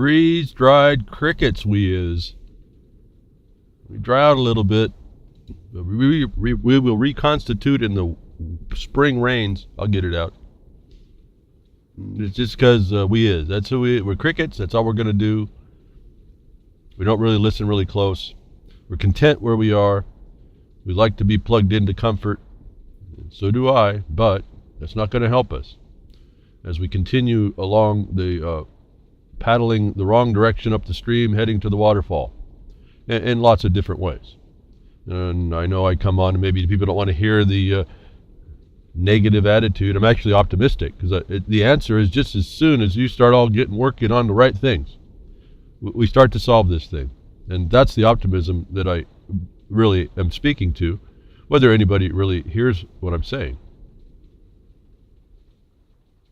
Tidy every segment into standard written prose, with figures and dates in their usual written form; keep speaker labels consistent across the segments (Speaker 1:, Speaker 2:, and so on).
Speaker 1: freeze-dried crickets we is. We dry out a little bit. We will reconstitute in the spring rains. I'll get it out. It's just because we is. That's who we're crickets. That's all we're going to do. We don't really listen really close. We're content where we are. We like to be plugged into comfort. So do I, but that's not going to help us as we continue along the paddling the wrong direction up the stream, heading to the waterfall in lots of different ways. And I know I come on and maybe people don't want to hear the negative attitude. I'm actually optimistic because the answer is just as soon as you start all working on the right things, we start to solve this thing. And that's the optimism that I really am speaking to, whether anybody really hears what I'm saying.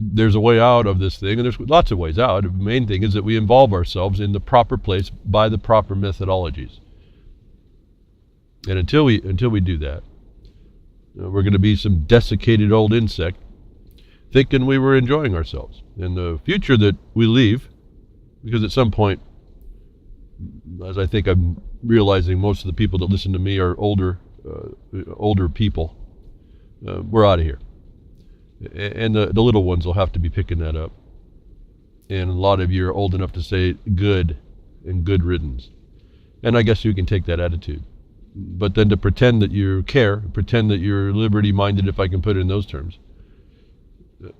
Speaker 1: There's a way out of this thing, and there's lots of ways out. The main thing is that we involve ourselves in the proper place by the proper methodologies. And until we do that, we're going to be some desiccated old insect thinking we were enjoying ourselves. And the future that we leave, because at some point, as I think I'm realizing most of the people that listen to me are older people, we're out of here. And the little ones will have to be picking that up. And a lot of you are old enough to say good and good riddance. And I guess you can take that attitude. But then to pretend that you care, pretend that you're liberty-minded, if I can put it in those terms.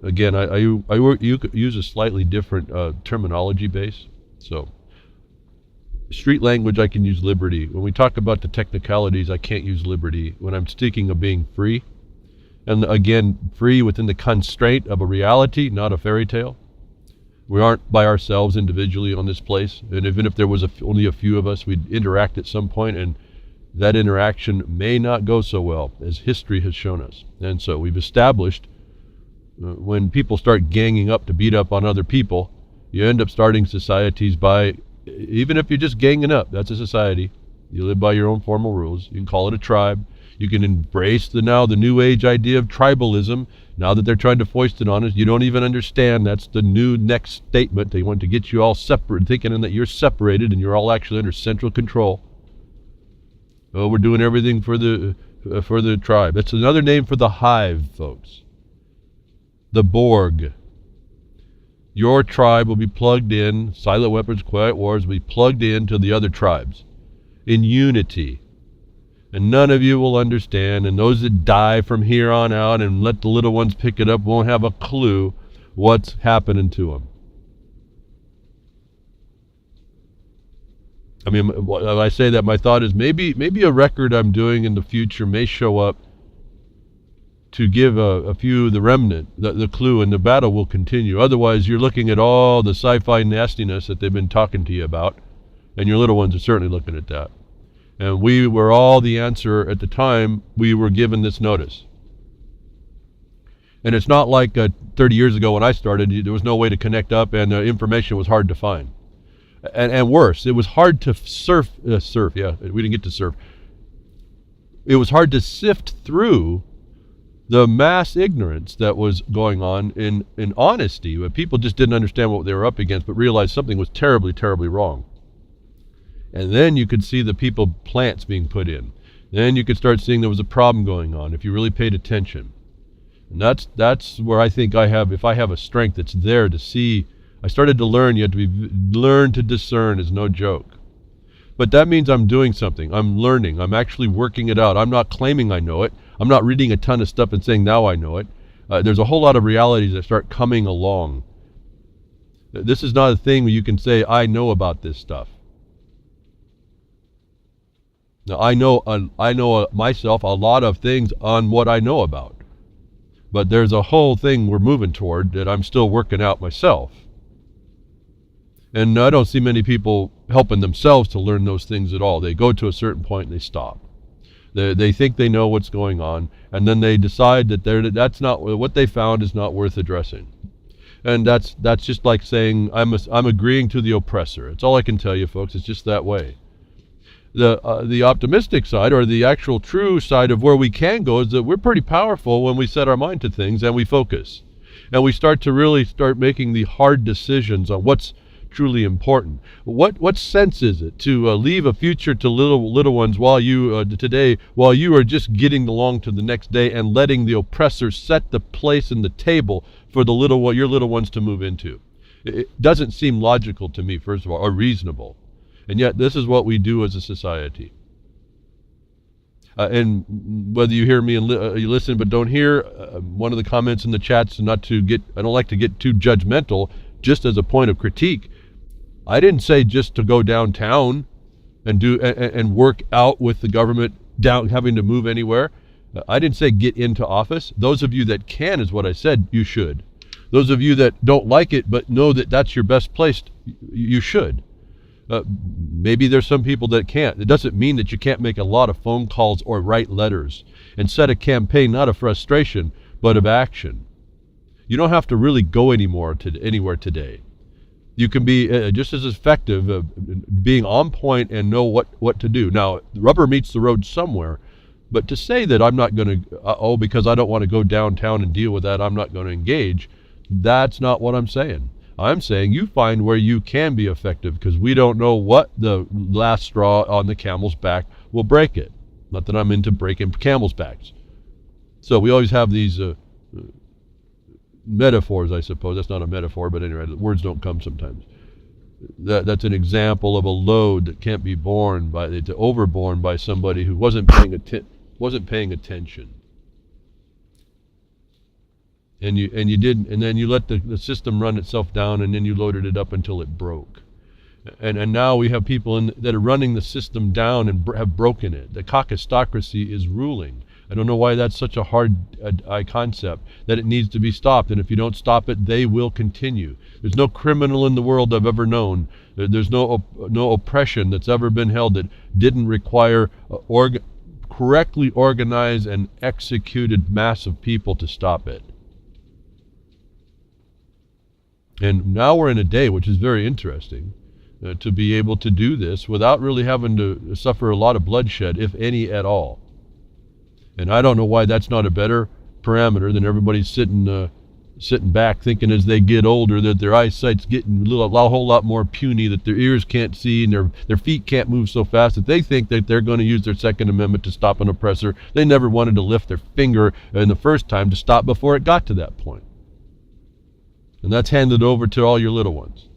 Speaker 1: Again, I use a slightly different terminology base. So, street language, I can use liberty. When we talk about the technicalities, I can't use liberty. When I'm speaking of being free, and again, free within the constraint of a reality, not a fairy tale. We aren't by ourselves individually on this place. And even if there was only a few of us, we'd interact at some point, and that interaction may not go so well, as history has shown us. And so we've established when people start ganging up to beat up on other people, you end up starting societies by, even if you're just ganging up, that's a society. You live by your own formal rules. You can call it a tribe. You can embrace the new age idea of tribalism. Now that they're trying to foist it on us, you don't even understand. That's the new next statement. They want to get you all separate, thinking that you're separated and you're all actually under central control. Oh, we're doing everything for the tribe. That's another name for the hive, folks. The Borg. Your tribe will be plugged in. Silent Weapons, Quiet Wars will be plugged into the other tribes in unity. And none of you will understand, and those that die from here on out and let the little ones pick it up won't have a clue what's happening to them. I mean, when I say that, my thought is maybe a record I'm doing in the future may show up to give a few the remnant, the clue, and the battle will continue. Otherwise, you're looking at all the sci-fi nastiness that they've been talking to you about, and your little ones are certainly looking at that. And we were all the answer at the time we were given this notice. And it's not like 30 years ago when I started, there was no way to connect up and information was hard to find. And worse, it was hard to surf, we didn't get to surf. It was hard to sift through the mass ignorance that was going on in honesty, where people just didn't understand what they were up against, but realized something was terribly, terribly wrong. And then you could see the plants being put in. Then you could start seeing there was a problem going on if you really paid attention. And that's where I think if I have a strength that's there to see. I started to learn. You have to learn to discern is no joke. But that means I'm doing something. I'm learning. I'm actually working it out. I'm not claiming I know it. I'm not reading a ton of stuff and saying now I know it. There's a whole lot of realities that start coming along. This is not a thing where you can say I know about this stuff. Now, I know myself a lot of things on what I know about. But there's a whole thing we're moving toward that I'm still working out myself. And I don't see many people helping themselves to learn those things at all. They go to a certain point and they stop. They think they know what's going on, and then they decide that that's not what they found is not worth addressing. And that's just like saying I'm agreeing to the oppressor. It's all I can tell you, folks. It's just that way. The optimistic side, or the actual true side of where we can go, is that we're pretty powerful when we set our mind to things and we focus. And we start to really start making the hard decisions on what's truly important. What sense is it to leave a future to little ones while you today, while you are just getting along to the next day and letting the oppressor set the place and the table for your little ones to move into? It doesn't seem logical to me, first of all, or reasonable. And yet this is what we do as a society. And whether you hear me and you listen but don't hear, one of the comments in the chats, I don't like to get too judgmental, just as a point of critique. I didn't say just to go downtown and work out with the government having to move anywhere. I didn't say get into office. Those of you that can is what I said you should. Those of you that don't like it but know that that's your best place, you should. Maybe there's some people that can't. It doesn't mean that you can't make a lot of phone calls or write letters and set a campaign, not of frustration, but of action. You don't have to really go anywhere today. You can be just as effective being on point and know what to do. Now, the rubber meets the road somewhere, but to say that I'm not going to, because I don't want to go downtown and deal with that, I'm not going to engage, that's not what I'm saying. I'm saying you find where you can be effective, because we don't know what the last straw on the camel's back will break it. Not that I'm into breaking camel's backs. So we always have these metaphors, I suppose. That's not a metaphor, but anyway, the words don't come sometimes. That's an example of a load that can't be overborne by somebody who wasn't paying attention. And you didn't, and then you let the system run itself down, and then you loaded it up until it broke. And now we have people that are running the system down and have broken it. The caucustocracy is ruling. I don't know why that's such a hard concept, that it needs to be stopped. And if you don't stop it, they will continue. There's no criminal in the world I've ever known. There's no oppression that's ever been held that didn't require correctly organized and executed mass of people to stop it. And now we're in a day which is very interesting, to be able to do this without really having to suffer a lot of bloodshed, if any at all. And I don't know why that's not a better parameter than everybody sitting back thinking as they get older that their eyesight's getting a whole lot more puny, that their ears can't see and their feet can't move so fast, that they think that they're going to use their Second Amendment to stop an oppressor. They never wanted to lift their finger in the first time to stop before it got to that point. And that's handed over to all your little ones.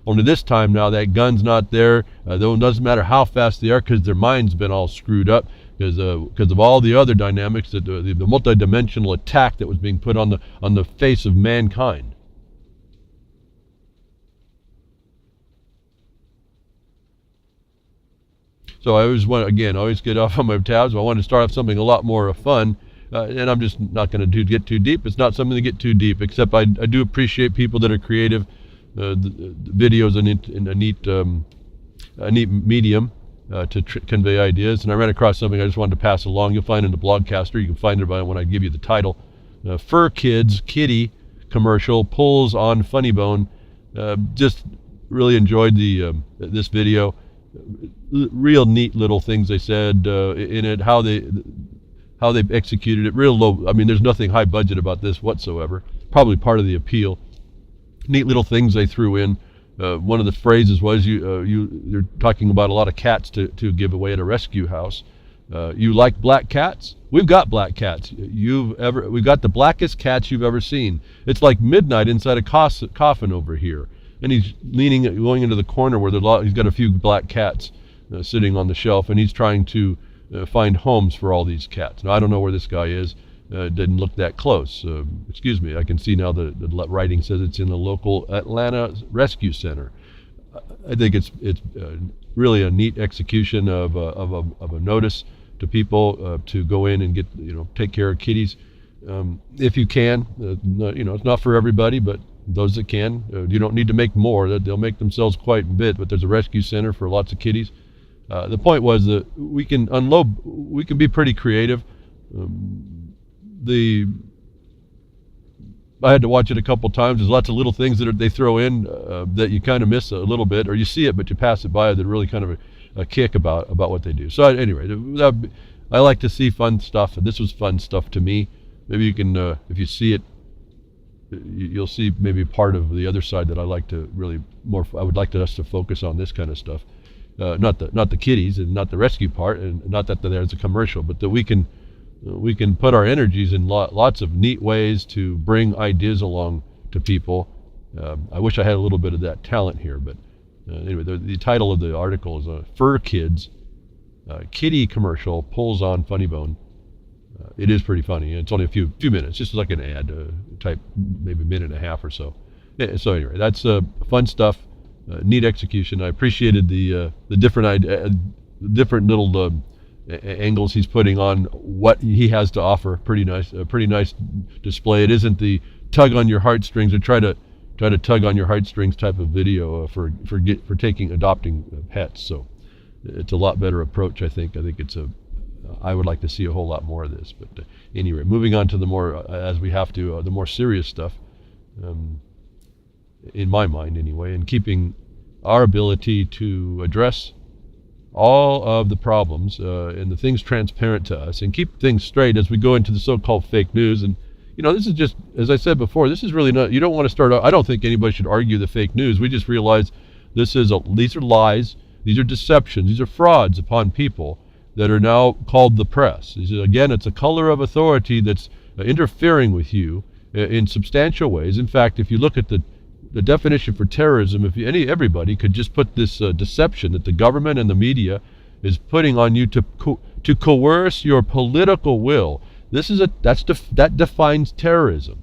Speaker 1: Only this time now that gun's not there. Though it doesn't matter how fast they are, because their mind's been all screwed up because of all the other dynamics, that the multidimensional attack that was being put on the face of mankind. So I always get off on my tabs. I want to start off something a lot more fun. And I'm just not going to get too deep. It's not something to get too deep, except I do appreciate people that are creative. The videos a neat medium to convey ideas. And I ran across something I just wanted to pass along. You'll find in the Blogcaster. You can find it when I give you the title. Fur Kids Kitty commercial pulls on Funny Bone. Just really enjoyed this video. Real neat little things they said in it. How they executed it, real low. I mean, there's nothing high budget about this whatsoever. Probably part of the appeal. Neat little things they threw in. One of the phrases was, you're talking about a lot of cats to give away at a rescue house. You like black cats? We've got black cats. We've got the blackest cats you've ever seen. It's like midnight inside a coffin over here. And he's going into the corner where he's got a few black cats sitting on the shelf, and he's trying to find homes for all these cats. Now, I don't know where this guy is. Didn't look that close. Excuse me. I can see now the writing says it's in the local Atlanta Rescue Center. I think it's really a neat execution of a notice to people to go in and take care of kitties if you can. It's not for everybody, but those that can. You don't need to make more. They'll make themselves quite a bit. But there's a rescue center for lots of kitties. The point was that we can be pretty creative. I had to watch it a couple times. There's lots of little things that they throw in that you kind of miss a little bit, or you see it but you pass it by. That really kind of a kick about what they do. So anyway, I like to see fun stuff, and this was fun stuff to me. Maybe you can, if you see it, you'll see maybe part of the other side that I like to I would like us to focus on this kind of stuff. Not the kiddies and not the rescue part, and not that there's a commercial, but that we can put our energies in lots of neat ways to bring ideas along to people. I wish I had a little bit of that talent here, but anyway, the title of the article is Fur Kids, Kitty Commercial Pulls on Funny Bone. It is pretty funny. It's only a few minutes, just like an ad type, maybe a minute and a half or so. Yeah, so anyway, that's fun stuff, neat execution. I appreciated the different little angles he's putting on what he has to offer. Pretty nice display. It isn't the tug on your heartstrings or try to tug on your heartstrings type of video for adopting pets. So it's a lot better approach. I think it's I would like to see a whole lot more of this. But anyway, moving on to the more as we have to the more serious stuff. In my mind anyway, and keeping our ability to address all of the problems and the things transparent to us and keep things straight as we go into the so-called fake news. And this is just, as I said before, this is really not, you don't want to start out, I don't think anybody should argue the fake news. We just realize these are lies, these are deceptions, these are frauds upon people that are now called the press. Again, it's a color of authority that's interfering with you in substantial ways. In fact, if you look at the definition for terrorism, everybody could just put this deception that the government and the media is putting on you to coerce your political will. That defines terrorism.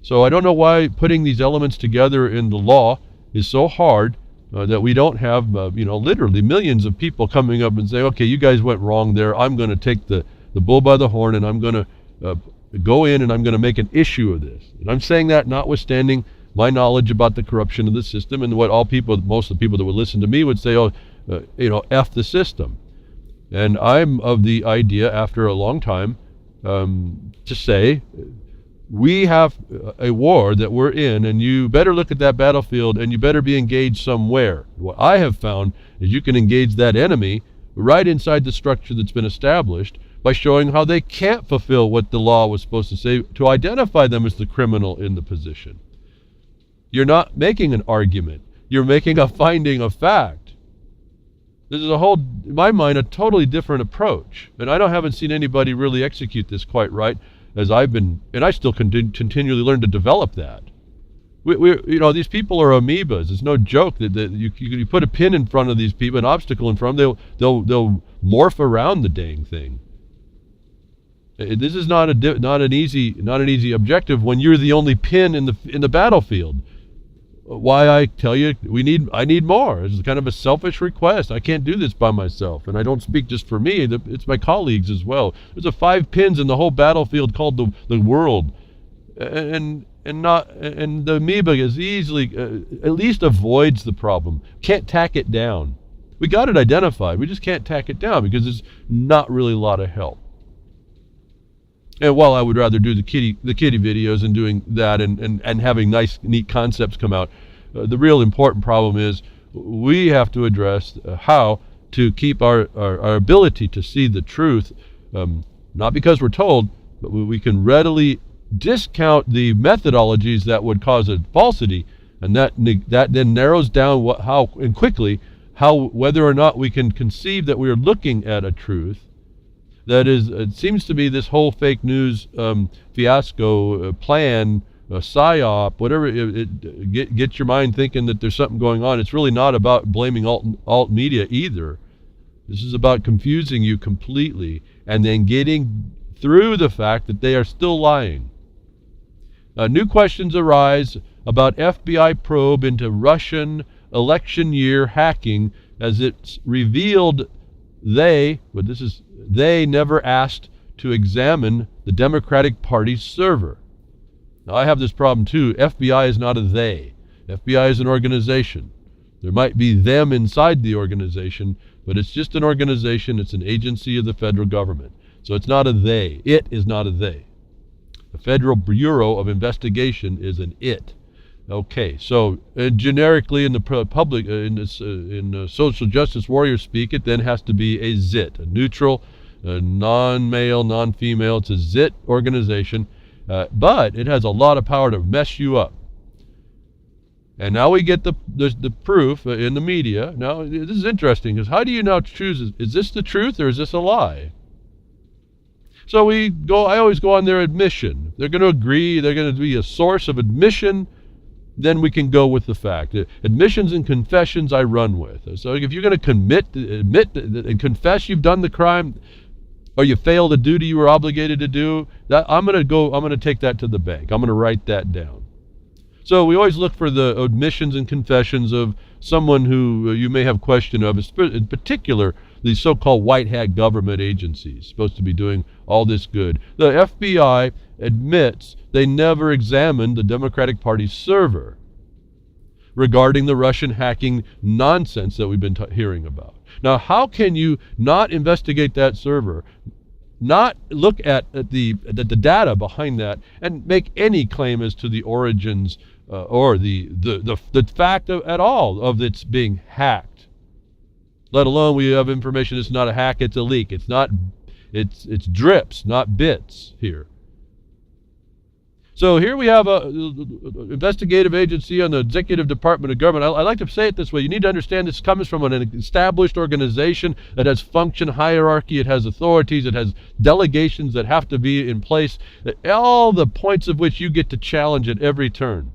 Speaker 1: So I don't know why putting these elements together in the law is so hard that we don't have literally millions of people coming up and say, okay, you guys went wrong there. I'm going to take the bull by the horn and I'm going to go in and I'm going to make an issue of this. And I'm saying that notwithstanding my knowledge about the corruption of the system and what most of the people that would listen to me would say, F the system. And I'm of the idea, after a long time, to say, we have a war that we're in, and you better look at that battlefield, and you better be engaged somewhere. What I have found is you can engage that enemy right inside the structure that's been established by showing how they can't fulfill what the law was supposed to say to identify them as the criminal in the position. You're not making an argument. You're making a finding of fact. This is in my mind, a totally different approach. And I haven't seen anybody really execute this quite right as I've been, and I still continually learn to develop that. These people are amoebas. It's no joke that you put a pin in front of these people, an obstacle in front of them, they'll morph around the dang thing. This is not an easy objective when you're the only pin in the battlefield. Why I tell you I need more. It's kind of a selfish request. I can't do this by myself, and I don't speak just for me. It's my colleagues as well. There's 5 pins in the whole battlefield called the world, and the amoeba is easily at least avoids the problem. Can't tack it down. We got it identified. We just can't tack it down because it's not really a lot of help. And while I would rather do the kitty videos and doing that and having nice, neat concepts come out, the real important problem is we have to address how to keep our ability to see the truth, not because we're told, but we can readily discount the methodologies that would cause a falsity, and that then narrows down whether or not we can conceive that we are looking at a truth. That is, it seems to be this whole fake news fiasco plan, psyop, whatever. Get your mind thinking that there's something going on. It's really not about blaming alt media either. This is about confusing you completely and then getting through the fact that they are still lying. New questions arise about FBI probe into Russian election year hacking as it's revealed they never asked to examine the Democratic Party's server. Now, I have this problem too. FBI is not a they. FBI is an organization. There might be them inside the organization, but it's just an organization. It's an agency of the federal government. So it's not a they. It is not a they. The Federal Bureau of Investigation is an it. Okay, so generically in the public, in social justice warrior speak, it then has to be a ZIT, a neutral, non-male, non-female. It's a ZIT organization, but it has a lot of power to mess you up. And now we get the proof in the media. Now, this is interesting, because how do you now choose, is this the truth or is this a lie? So I always go on their admission. They're going to agree, they're going to be a source of admission, then we can go with the fact. Admissions and confessions I run with. So if you're going to admit and confess you've done the crime, or you failed a duty you were obligated to do, I'm going to take that to the bank. I'm going to write that down. So we always look for the admissions and confessions of someone who you may have question of, in particular, these so-called white hat government agencies supposed to be doing all this good. The FBI admits they never examined the Democratic Party's server regarding the Russian hacking nonsense that we've been hearing about. Now, how can you not investigate that server, not look at the data behind that, and make any claim as to the origins or the fact at all of its being hacked? Let alone we have information it's not a hack, it's a leak. It's drips, not bits here. So here we have a investigative agency on the executive department of government. I like to say it this way. You need to understand this comes from an established organization that has function hierarchy. It has authorities. It has delegations that have to be in place. All the points of which you get to challenge at every turn.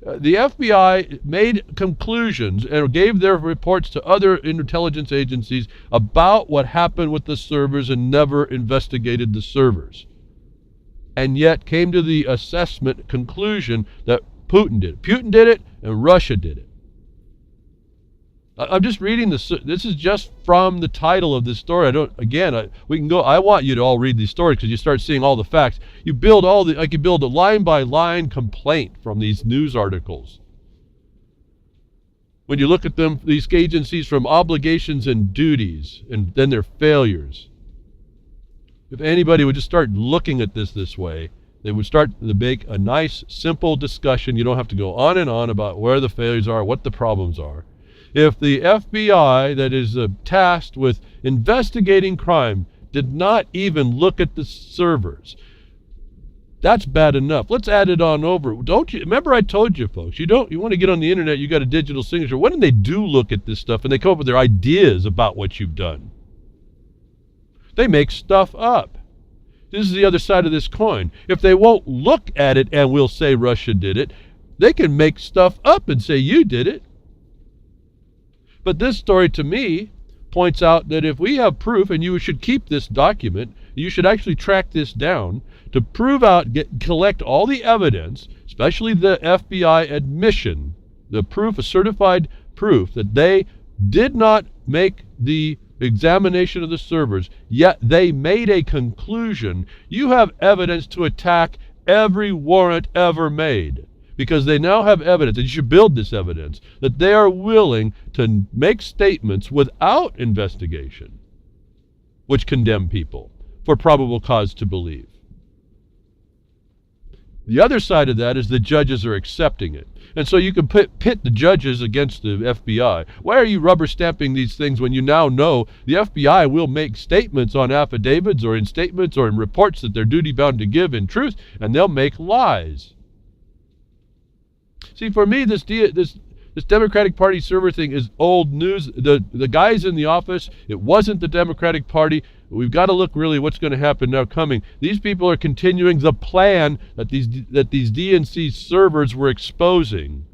Speaker 1: The FBI made conclusions and gave their reports to other intelligence agencies about what happened with the servers and never investigated the servers. And yet came to the assessment conclusion that Putin did it. Putin did it, and Russia did it. I'm just reading this. This is just from the title of this story. We can go. I want you to all read these stories because you start seeing all the facts. You build you build a line by line complaint from these news articles. When you look at them, these agencies, from obligations and duties, and then their failures. If anybody would just start looking at this way, they would start to make a nice, simple discussion. You don't have to go on and on about where the failures are, what the problems are. If the FBI that is tasked with investigating crime did not even look at the servers, that's bad enough. Let's add it on over. Don't you remember I told you folks, you want to get on the internet, you got a digital signature. When they do look at this stuff and they come up with their ideas about what you've done, they make stuff up. This is the other side of this coin. If they won't look at it and will say Russia did it, they can make stuff up and say you did it. But this story to me points out that if we have proof, and you should keep this document, you should actually track this down to prove out, collect all the evidence, especially the FBI admission, the proof, a certified proof that they did not make the examination of the servers, yet they made a conclusion. You have evidence to attack every warrant ever made, because they now have evidence, and you should build this evidence, that they are willing to make statements without investigation which condemn people for probable cause to believe. The other side of that is the judges are accepting it. And so you can pit the judges against the FBI. Why are you rubber stamping these things when you now know the FBI will make statements on affidavits or in statements or in reports that they're duty bound to give in truth, and they'll make lies? See, for me, this Democratic Party server thing is old news. The guys in the office, it wasn't the Democratic Party. We've got to look really what's going to happen now coming. These people are continuing the plan that these DNC servers were exposing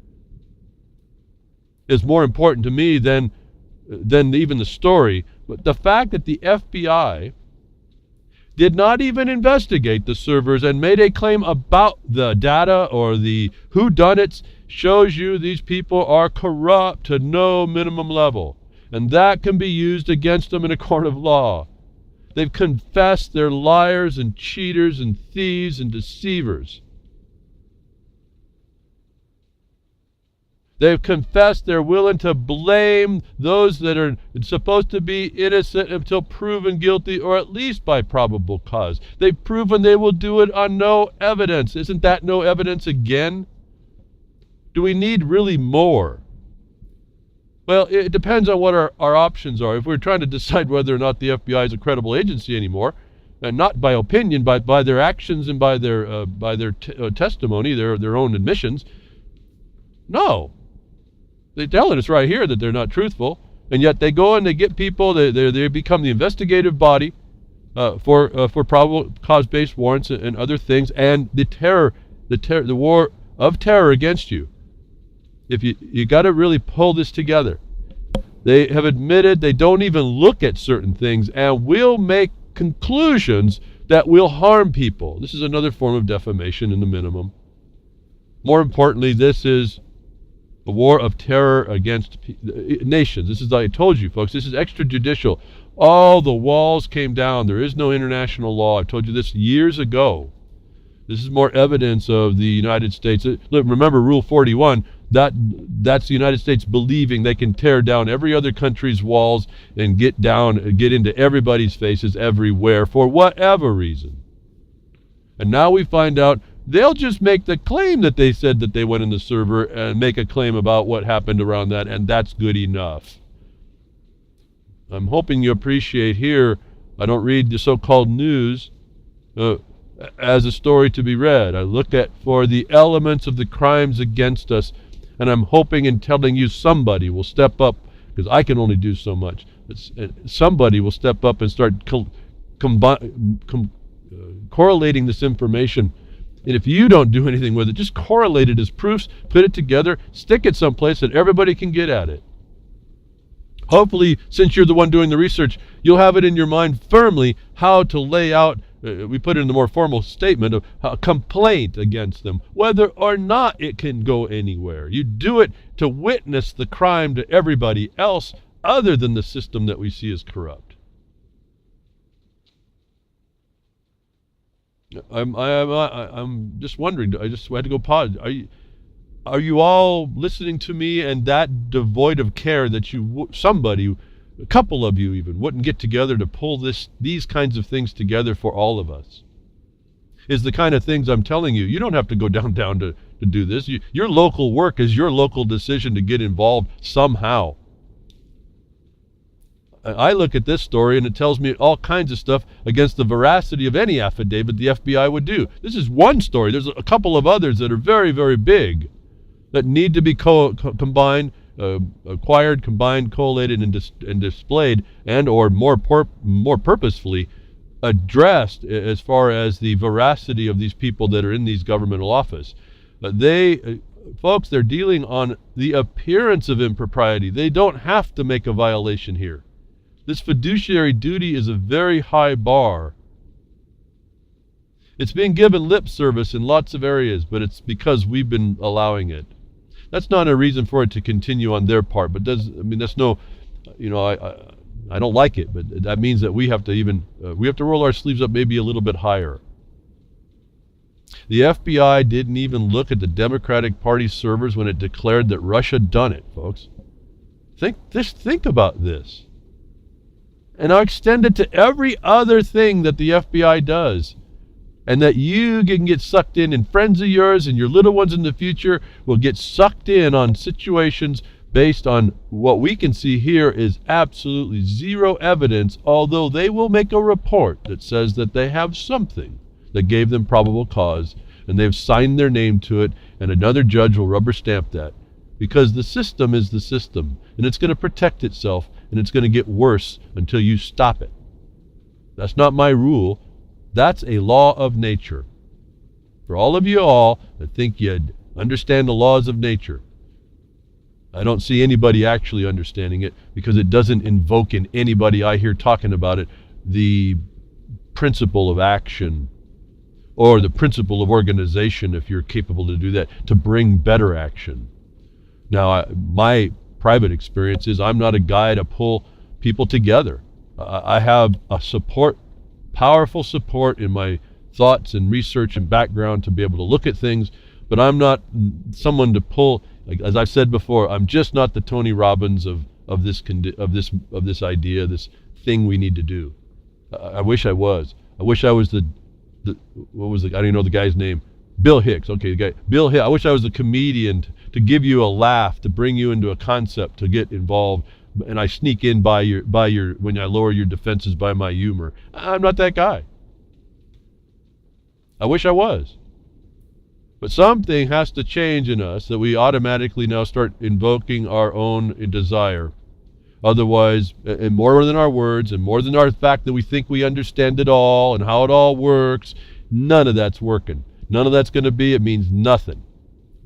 Speaker 1: is more important to me than even the story. But the fact that the FBI did not even investigate the servers and made a claim about the data or the whodunits shows you these people are corrupt to no minimum level. And that can be used against them in a court of law. They've confessed they're liars and cheaters and thieves and deceivers. They've confessed they're willing to blame those that are supposed to be innocent until proven guilty, or at least by probable cause. They've proven they will do it on no evidence. Isn't that no evidence again? Do we need really more? Well, it depends on what our options are. If we're trying to decide whether or not the FBI is a credible agency anymore, and not by opinion, but by their actions and by their testimony, their own admissions. No, they're telling us right here that they're not truthful, and yet they go and they get people. They become the investigative body for probable cause-based warrants and other things, and the war of terror against you. If you got to really pull this together. They have admitted they don't even look at certain things and will make conclusions that will harm people. This is another form of defamation in the minimum. More importantly, this is a war of terror against nations. This is, I told you folks, this is extrajudicial. All the walls came down. There is no international law. I told you this years ago. This is more evidence of the United States. Remember Rule 41, that's the United States believing they can tear down every other country's walls and get into everybody's faces everywhere for whatever reason. And now we find out they'll just make the claim that they said that they went in the server and make a claim about what happened around that, and that's good enough. I'm hoping you appreciate here, I don't read the so-called news as a story to be read. I look for the elements of the crimes against us, and I'm hoping and telling you somebody will step up, because I can only do so much. Somebody will step up and start correlating this information. And if you don't do anything with it, just correlate it as proofs, put it together, stick it someplace that everybody can get at it. Hopefully, since you're the one doing the research, you'll have it in your mind firmly how to lay out, we put it in the more formal statement of a complaint against them, whether or not it can go anywhere. You do it to witness the crime to everybody else other than the system that we see as corrupt. I'm just wondering, I just had to go pause. Are you all listening to me and that devoid of care that somebody, a couple of you even, wouldn't get together to pull these kinds of things together for all of us? Is the kind of things I'm telling you. You don't have to go downtown to do this. Your local work is your local decision to get involved somehow. I look at this story and it tells me all kinds of stuff against the veracity of any affidavit the FBI would do. This is one story. There's a couple of others that are very, very big that need to be combined, acquired, combined, collated, and displayed, and or more purposefully addressed as far as the veracity of these people that are in these governmental office. Folks, they're dealing on the appearance of impropriety. They don't have to make a violation here. This fiduciary duty is a very high bar. It's being given lip service in lots of areas, but it's because we've been allowing it. That's not a reason for it to continue on their part, but that's no, I don't like it, but that means that we have to roll our sleeves up maybe a little bit higher. The FBI didn't even look at the Democratic Party servers when it declared that Russia done it, folks. Think about this. And I'll extend it to every other thing that the FBI does. And that you can get sucked in, and friends of yours and your little ones in the future will get sucked in on situations based on what we can see here is absolutely zero evidence, although they will make a report that says that they have something that gave them probable cause, and they've signed their name to it, and another judge will rubber stamp that. Because the system is the system, and it's going to protect itself, and it's going to get worse until you stop it. That's not my rule. That's a law of nature. For all of you all that think you'd understand the laws of nature, I don't see anybody actually understanding it, because it doesn't invoke in anybody I hear talking about it the principle of action or the principle of organization, if you're capable to do that, to bring better action. Now, my private experience is I'm not a guy to pull people together. I have a powerful support in my thoughts and research and background to be able to look at things, but I'm not someone to pull. As I've said before, I'm just not the Tony Robbins of this idea, this thing we need to do. I wish I was. I wish I was I don't even know the guy's name. Bill Hicks. Okay, the guy Bill Hicks. I wish I was the comedian to give you a laugh, to bring you into a concept, to get involved. And I sneak in by your when I lower your defenses by my humor. I'm not that guy. I wish I was. But something has to change in us that we automatically now start invoking our own desire. Otherwise, and more than our words and more than our fact that we think we understand it all and how it all works, none of that's working. None of that's going to be. It means nothing.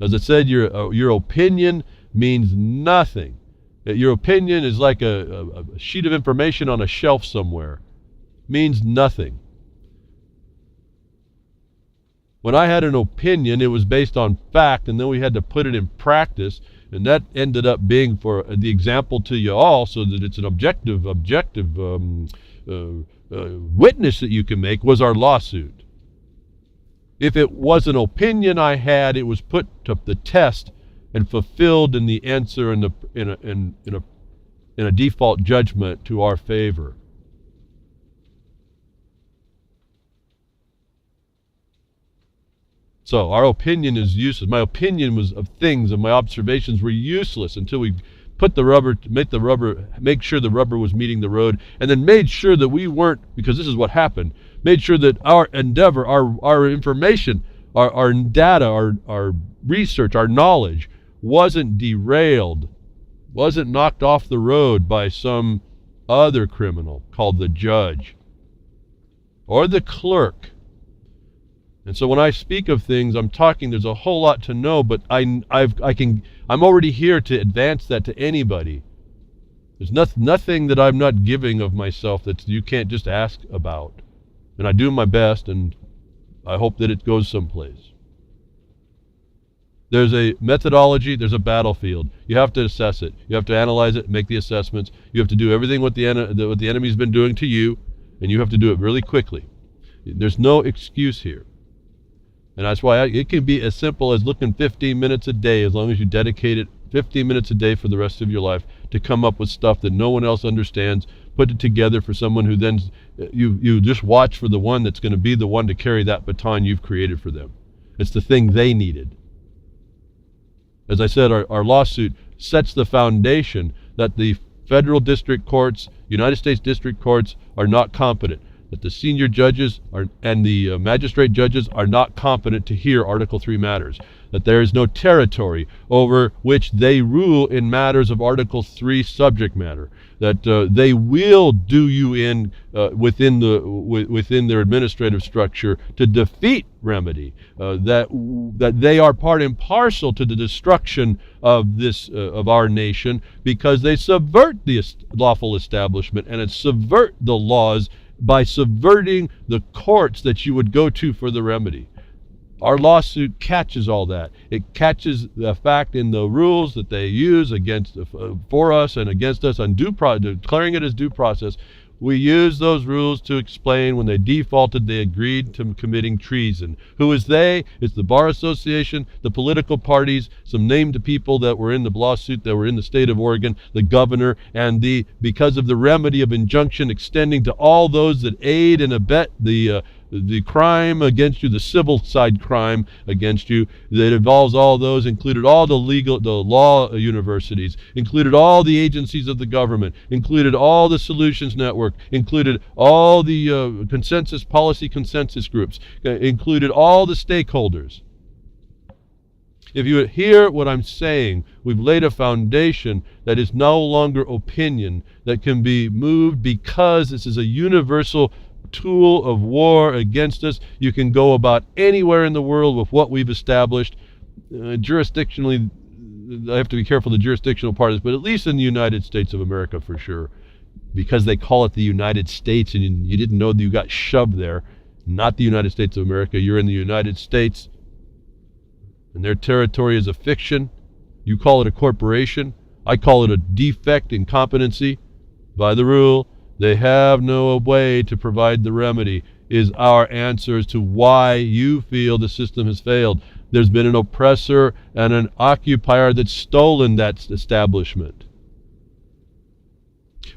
Speaker 1: As I said, your opinion means nothing. Your opinion is like a sheet of information on a shelf somewhere. Means nothing. When I had an opinion, it was based on fact, and then we had to put it in practice, and that ended up being for the example to you all, so that it's an objective witness that you can make, was our lawsuit. If it was an opinion I had, it was put to the test and fulfilled in the answer in a default judgment to our favor. So our opinion is useless. My opinion was of things, and my observations were useless until we put the rubber, make sure the rubber was meeting the road, and then made sure that we weren't, because this is what happened, made sure that our endeavor, our information, our data, our research, our knowledge wasn't derailed, wasn't knocked off the road by some other criminal called the judge or the clerk. And so when I speak of things, I'm talking, there's a whole lot to know, but I'm already here to advance that to anybody. There's nothing that I'm not giving of myself that you can't just ask about. And I do my best, and I hope that it goes someplace. There's a methodology, there's a battlefield. You have to assess it. You have to analyze it, make the assessments. You have to do everything what the enemy's been doing to you, and you have to do it really quickly. There's no excuse here. And that's why it can be as simple as looking 15 minutes a day, as long as you dedicate it 15 minutes a day for the rest of your life to come up with stuff that no one else understands, put it together for someone who then, you just watch for the one that's going to be the one to carry that baton you've created for them. It's the thing they needed. As I said, our lawsuit sets the foundation that the federal district courts, United States district courts, are not competent. That the senior judges and the magistrate judges are not competent to hear Article 3 matters. That there is no territory over which they rule in matters of Article 3 subject matter. That they will do you in within their administrative structure to defeat remedy. That they are part and parcel to the destruction of this of our nation, because they subvert the lawful establishment and subvert the laws by subverting the courts that you would go to for the remedy. Our lawsuit catches all that. It catches the fact in the rules that they use against for us and against us on declaring it as due process. We use those rules to explain when they defaulted, they agreed to committing treason. Who is they? It's the Bar Association, the political parties, some named people that were in the lawsuit that were in the state of Oregon, the governor, and because of the remedy of injunction extending to all those that aid and abet the crime against you, the civil side crime against you, that involves all those, included all the law universities, included all the agencies of the government, included all the solutions network, included all the policy consensus groups, included all the stakeholders. If you hear what I'm saying, we've laid a foundation that is no longer opinion, that can be moved because this is a universal tool of war against us. You can go about anywhere in the world with what we've established. Jurisdictionally, I have to be careful the jurisdictional part of this, but at least in the United States of America for sure, because they call it the United States and you didn't know that you got shoved there. Not the United States of America. You're in the United States, and their territory is a fiction. You call it a corporation. I call it a defect, incompetency. By the rule, they have no way to provide the remedy, is our answer as to why you feel the system has failed. There's been an oppressor and an occupier that's stolen that establishment.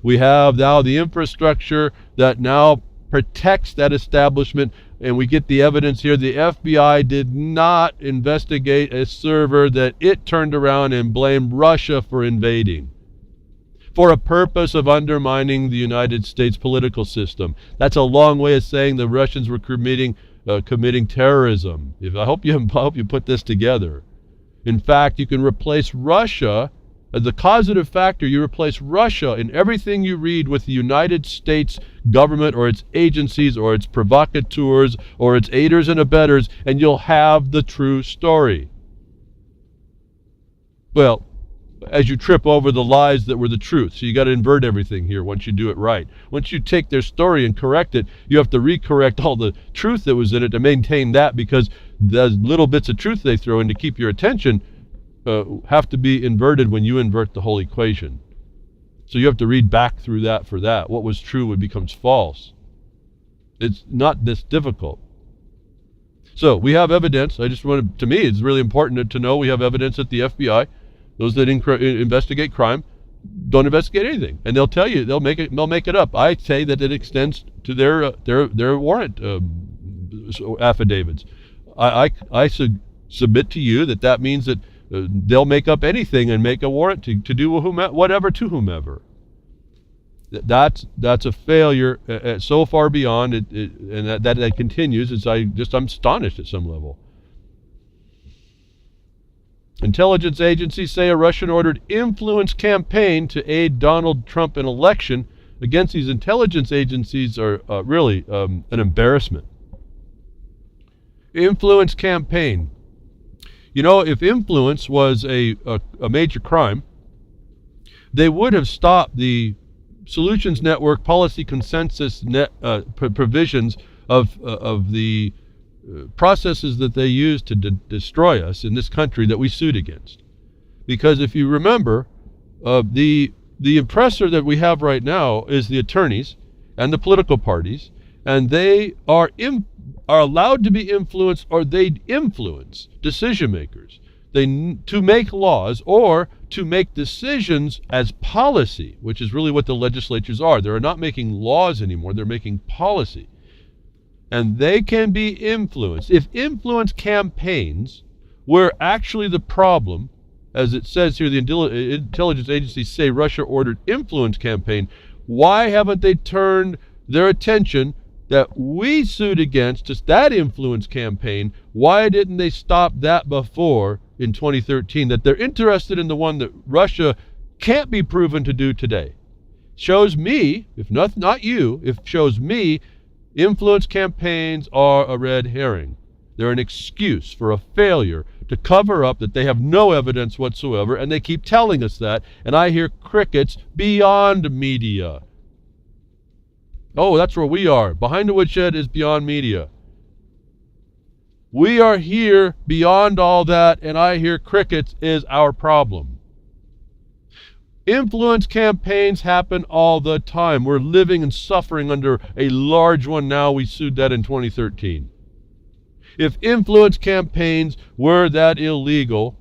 Speaker 1: We have now the infrastructure that now protects that establishment, and we get the evidence here. The FBI did not investigate a server that it turned around and blamed Russia for invading, for a purpose of undermining the United States political system. That's a long way of saying the Russians were committing committing terrorism. I hope you put this together. In fact, you can replace Russia as the causative factor. You replace Russia in everything you read with the United States government or its agencies or its provocateurs or its aiders and abettors, and you'll have the true story. Well, as you trip over the lies that were the truth. So you got to invert everything here once you do it right. Once you take their story and correct it, you have to recorrect all the truth that was in it to maintain that, because the little bits of truth they throw in to keep your attention have to be inverted when you invert the whole equation. So you have to read back through that for that. What was true becomes false. It's not this difficult. So we have evidence. To me, it's really important to know we have evidence that the FBI, those that investigate crime, don't investigate anything, and they'll tell you they'll make it up. I say that it extends to their warrant affidavits. I submit to you that means that they'll make up anything and make a warrant to do whatever to whomever. That's a failure so far beyond it, and that continues. I'm astonished at some level. Intelligence agencies say a Russian-ordered influence campaign to aid Donald Trump in election against these intelligence agencies are really an embarrassment. Influence campaign. You know, if influence was a major crime, they would have stopped the Solutions Network policy consensus provisions of the processes that they use to destroy us in this country that we sued against. Because if you remember, the oppressor that we have right now is the attorneys and the political parties, and they are allowed to be influenced, or they influence decision makers to make laws or to make decisions as policy, which is really what the legislatures are. They're not making laws anymore, they're making policy. And they can be influenced. If influence campaigns were actually the problem, as it says here, the intelligence agencies say Russia ordered influence campaign, why haven't they turned their attention that we sued against just that influence campaign? Why didn't they stop that before in 2013? That they're interested in the one that Russia can't be proven to do today. Shows me, if not you, if shows me influence campaigns are a red herring. They're an excuse for a failure to cover up that they have no evidence whatsoever, and they keep telling us that, and I hear crickets beyond media. Oh, that's where we are. Behind the Woodshed is beyond media. We are here beyond all that, and I hear crickets is our problem. Influence campaigns happen all the time. We're living and suffering under a large one now. We sued that in 2013. If influence campaigns were that illegal,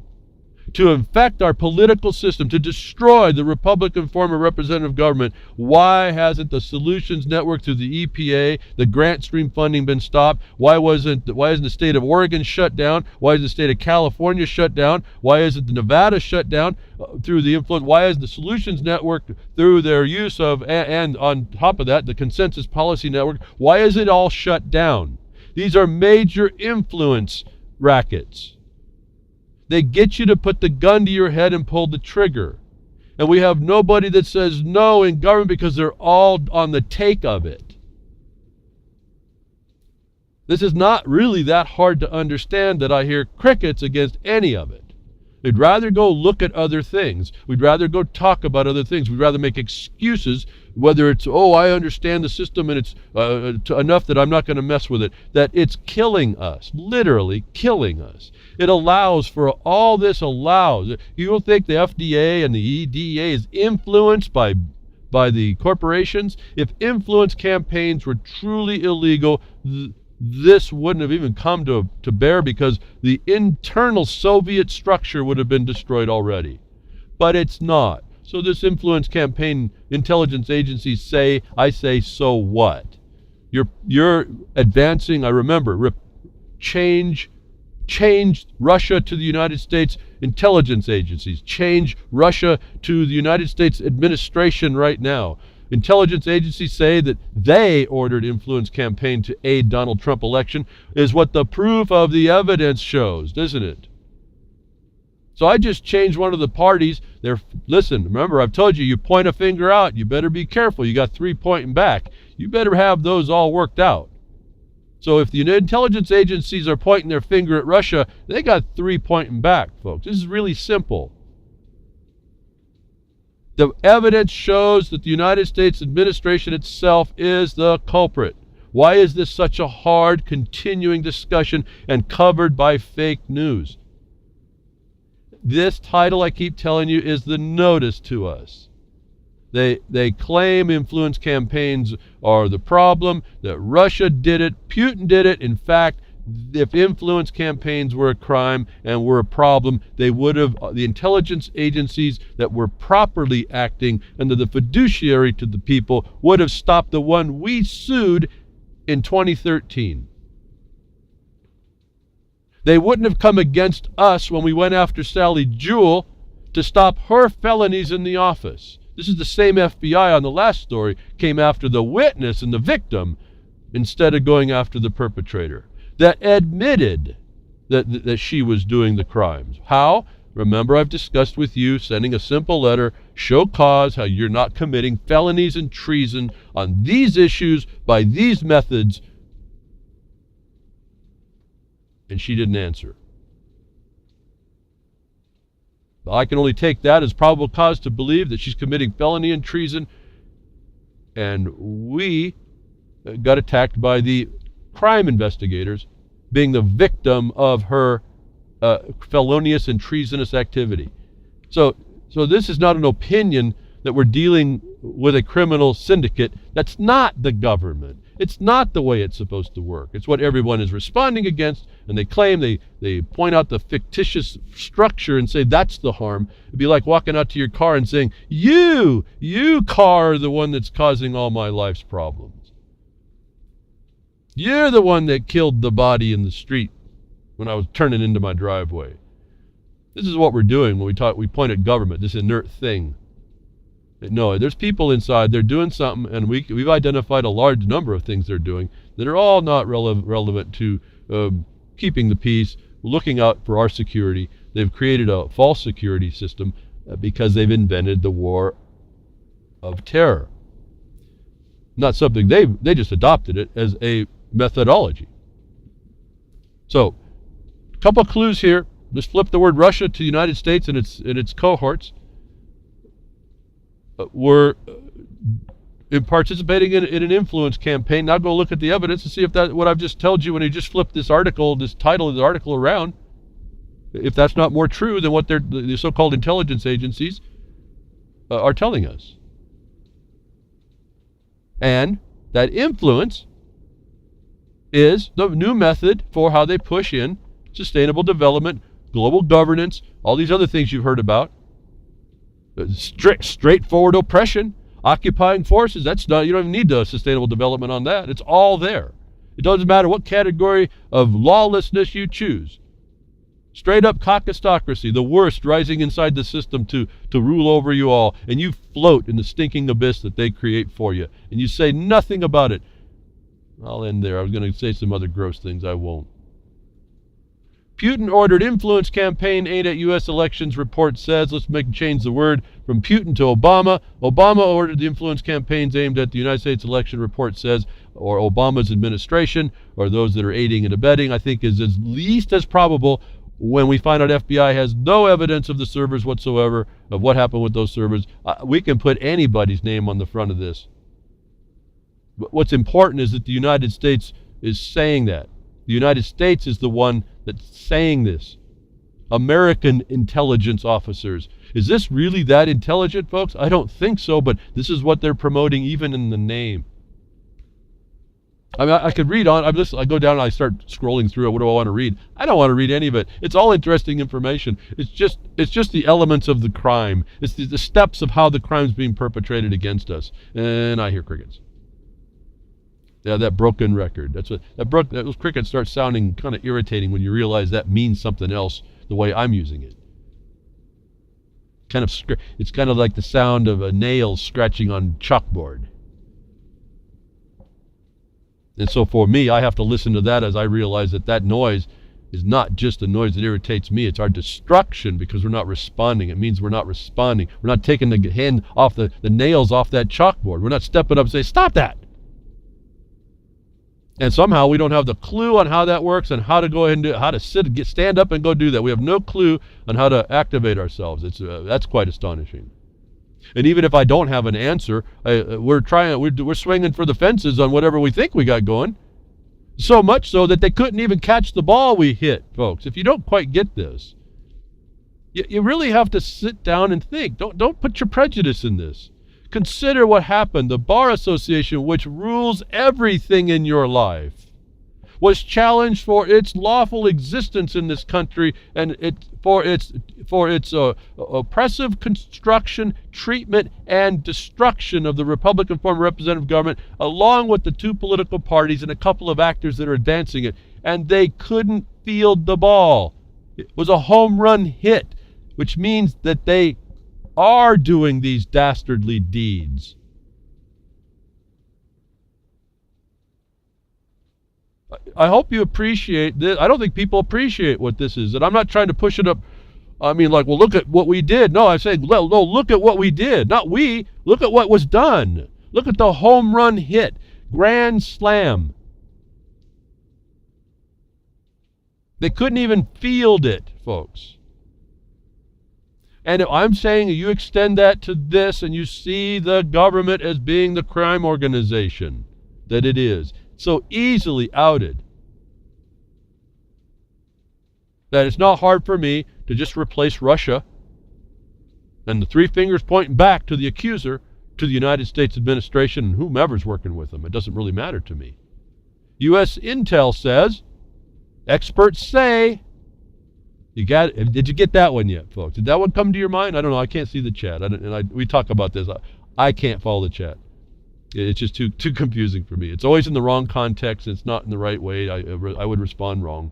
Speaker 1: to infect our political system, to destroy the Republican form of representative government, why hasn't the Solutions Network through the EPA, the grant stream funding been stopped? Why isn't the state of Oregon shut down? Why is the state of California shut down? Why isn't the Nevada shut down through the influence? Why is the Solutions Network through their use of, and on top of that, the Consensus Policy Network, why is it all shut down? These are major influence rackets. They get you to put the gun to your head and pull the trigger. And we have nobody that says no in government because they're all on the take of it. This is not really that hard to understand, that I hear crickets against any of it. We'd rather go look at other things. We'd rather go talk about other things. We'd rather make excuses, whether it's, I understand the system and it's enough that I'm not going to mess with it, that it's killing us, literally killing us. It allows for all this allows. You don't think the FDA and the EDA is influenced by the corporations? If influence campaigns were truly illegal, this wouldn't have even come to bear, because the internal Soviet structure would have been destroyed already. But it's not. So this influence campaign, intelligence agencies say, I say, so what? You're advancing, I remember, change Russia to the United States intelligence agencies. Change Russia to the United States administration right now. intelligence agencies say that they ordered influence campaign to aid Donald Trump election is what the proof of the evidence shows, doesn't it? So I just changed one of the parties. Listen, remember, I've told you, you point a finger out, you better be careful. You got 3 pointing back. You better have those all worked out. So if the intelligence agencies are pointing their finger at Russia, they got 3 pointing back, folks. This is really simple. The evidence shows that the United States administration itself is the culprit. Why is this such a hard, continuing discussion and covered by fake news? This title, I keep telling you, is the notice to us. They claim influence campaigns are the problem, that Russia did it, Putin did it. In fact, if influence campaigns were a crime and were a problem, they would have, the intelligence agencies that were properly acting under the fiduciary to the people would have stopped the one we sued in 2013. They wouldn't have come against us when we went after Sally Jewell to stop her felonies in the office. This is the same FBI on the last story came after the witness and the victim instead of going after the perpetrator that admitted that she was doing the crimes. How? Remember, I've discussed with you sending a simple letter, show cause, how you're not committing felonies and treason on these issues by these methods. And she didn't answer. I can only take that as probable cause to believe that she's committing felony and treason. And we got attacked by the crime investigators being the victim of her felonious and treasonous activity. So this is not an opinion that we're dealing with a criminal syndicate. That's not the government. It's not the way it's supposed to work. It's what everyone is responding against, and they claim, they point out the fictitious structure and say that's the harm. It'd be like walking out to your car and saying, you car are the one that's causing all my life's problems. You're the one that killed the body in the street when I was turning into my driveway. This is what we're doing when we point at government, this inert thing. No, there's people inside, they're doing something, and we've identified a large number of things they're doing that are all not relevant to keeping the peace, looking out for our security. They've created a false security system because they've invented the war of terror. Not something they just adopted it as a methodology. So, a couple of clues here. Just flip the word Russia to the United States and its cohorts. Were participating in an influence campaign. Now go look at the evidence and see if that what I've just told you when you just flipped this article, this title of the article around, if that's not more true than what the so-called intelligence agencies are telling us. And that influence is the new method for how they push in sustainable development, global governance, all these other things you've heard about. Straightforward oppression, occupying forces, that's not, you don't even need the sustainable development on that. It's all there. It doesn't matter what category of lawlessness you choose. Straight up cockistocracy, the worst rising inside the system to rule over you all, and you float in the stinking abyss that they create for you, and you say nothing about it. I'll end there. I was going to say some other gross things. I won't. Putin ordered influence campaign aimed at U.S. elections, report says. Let's change the word from Putin to Obama. Obama ordered the influence campaigns aimed at the United States election, report says, or Obama's administration, or those that are aiding and abetting, I think is at least as probable when we find out FBI has no evidence of the servers whatsoever, of what happened with those servers. We can put anybody's name on the front of this. But what's important is that the United States is saying that. The United States is the one that's saying this. American intelligence officers. Is this really that intelligent, folks? I don't think so, but this is what they're promoting even in the name. I mean, I could read on. I go down and I start scrolling through it. What do I want to read? I don't want to read any of it. It's all interesting information. It's just the elements of the crime. It's the steps of how the crime's being perpetrated against us. And I hear crickets. Yeah, that broken record. Those crickets start sounding kind of irritating when you realize that means something else the way I'm using it. It's kind of like the sound of a nail scratching on chalkboard. And so for me, I have to listen to that as I realize that noise is not just a noise that irritates me. It's our destruction because we're not responding. It means we're not responding. We're not taking the hand off the nails off that chalkboard. We're not stepping up and saying, stop that. And somehow we don't have the clue on how that works and how to go ahead and how to stand up and go do that. We have no clue on how to activate ourselves. That's quite astonishing. And even if I don't have an answer, we're swinging for the fences on whatever we think we got going. So much so that they couldn't even catch the ball we hit, folks. If you don't quite get this, you really have to sit down and think. Don't put your prejudice in this. Consider what happened. The Bar Association, which rules everything in your life, was challenged for its lawful existence in this country and for its oppressive construction, treatment, and destruction of the Republican form of representative government, along with the two political parties and a couple of actors that are advancing it. And they couldn't field the ball. It was a home run hit, which means that they are doing these dastardly deeds. I hope you appreciate this. I don't think people appreciate what this is. And I'm not trying to push it up. I mean, like, well, look at what we did. No, I'm saying, no, look at what we did. Not we. Look at what was done. Look at the home run hit. Grand slam. They couldn't even field it, folks. And I'm saying you extend that to this and you see the government as being the crime organization that it is, so easily outed, that it's not hard for me to just replace Russia and the three fingers pointing back to the accuser, to the United States administration and whomever's working with them. It doesn't really matter to me. U.S. Intel says, experts say, did you get that one yet, folks? Did that one come to your mind? I don't know. I can't see the chat. We talk about this. I can't follow the chat. It's just too confusing for me. It's always in the wrong context. It's not in the right way. I would respond wrong.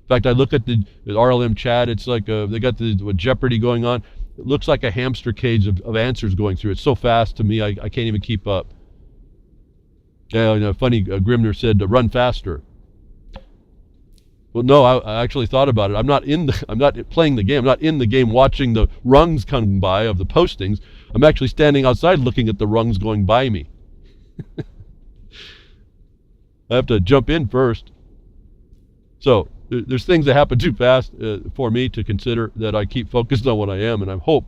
Speaker 1: In fact, I look at the RLM chat. It's like they got the Jeopardy going on. It looks like a hamster cage of answers going through. It's so fast to me, I can't even keep up. Yeah, funny, Grimner said to run faster. Well, no, I actually thought about it. I'm not playing the game. I'm not in the game watching the rungs come by of the postings. I'm actually standing outside looking at the rungs going by me. I have to jump in first. So there's things that happen too fast for me to consider, that I keep focused on what I am, and I hope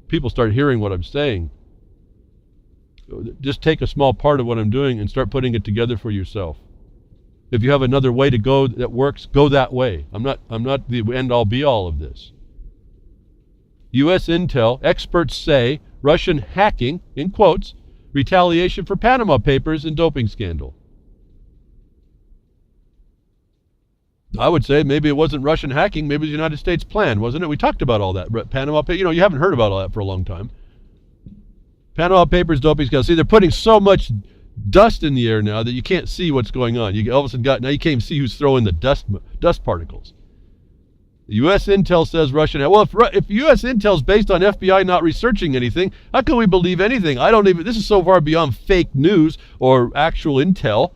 Speaker 1: people start hearing what I'm saying. Just take a small part of what I'm doing and start putting it together for yourself. If you have another way to go that works, go that way. I'm not the end-all be-all of this. U.S. Intel, experts say Russian hacking, in quotes, retaliation for Panama Papers and doping scandal. I would say maybe it wasn't Russian hacking, maybe it was the United States plan, wasn't it? We talked about all that. Panama Papers, you haven't heard about all that for a long time. Panama Papers, doping scandal. See, they're putting so much dust in the air now that you can't see what's going on. All of a sudden now you can't even see who's throwing the dust particles. The U.S. Intel says Russian. Well, if U.S. Intel is based on FBI not researching anything, how can we believe anything? This is so far beyond fake news or actual intel.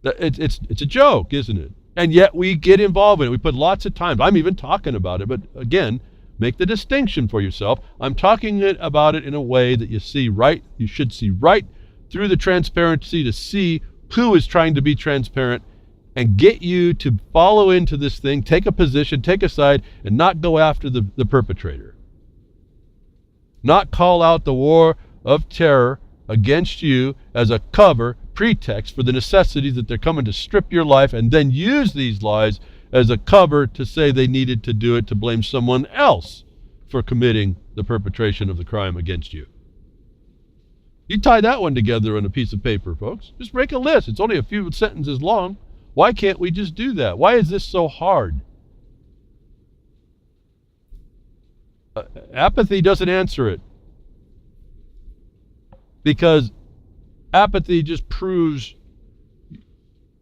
Speaker 1: It's a joke, isn't it? And yet we get involved in it. We put lots of time. I'm even talking about it, but again, make the distinction for yourself. I'm talking about it in a way that you should see right through the transparency to see who is trying to be transparent and get you to follow into this thing, take a position, take a side, and not go after the perpetrator. Not call out the war of terror against you as a pretext for the necessities that they're coming to strip your life, and then use these lies as a cover to say they needed to do it to blame someone else for committing the perpetration of the crime against you. You tie that one together on a piece of paper, folks. Just make a list. It's only a few sentences long. Why can't we just do that? Why is this so hard? Apathy doesn't answer it. Because apathy just proves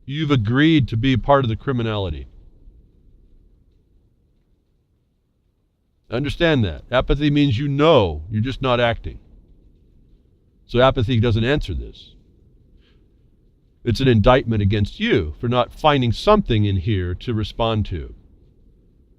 Speaker 1: you've agreed to be part of the criminality. Understand that. Apathy means you know, you're just not acting. So apathy doesn't answer this. It's an indictment against you for not finding something in here to respond to.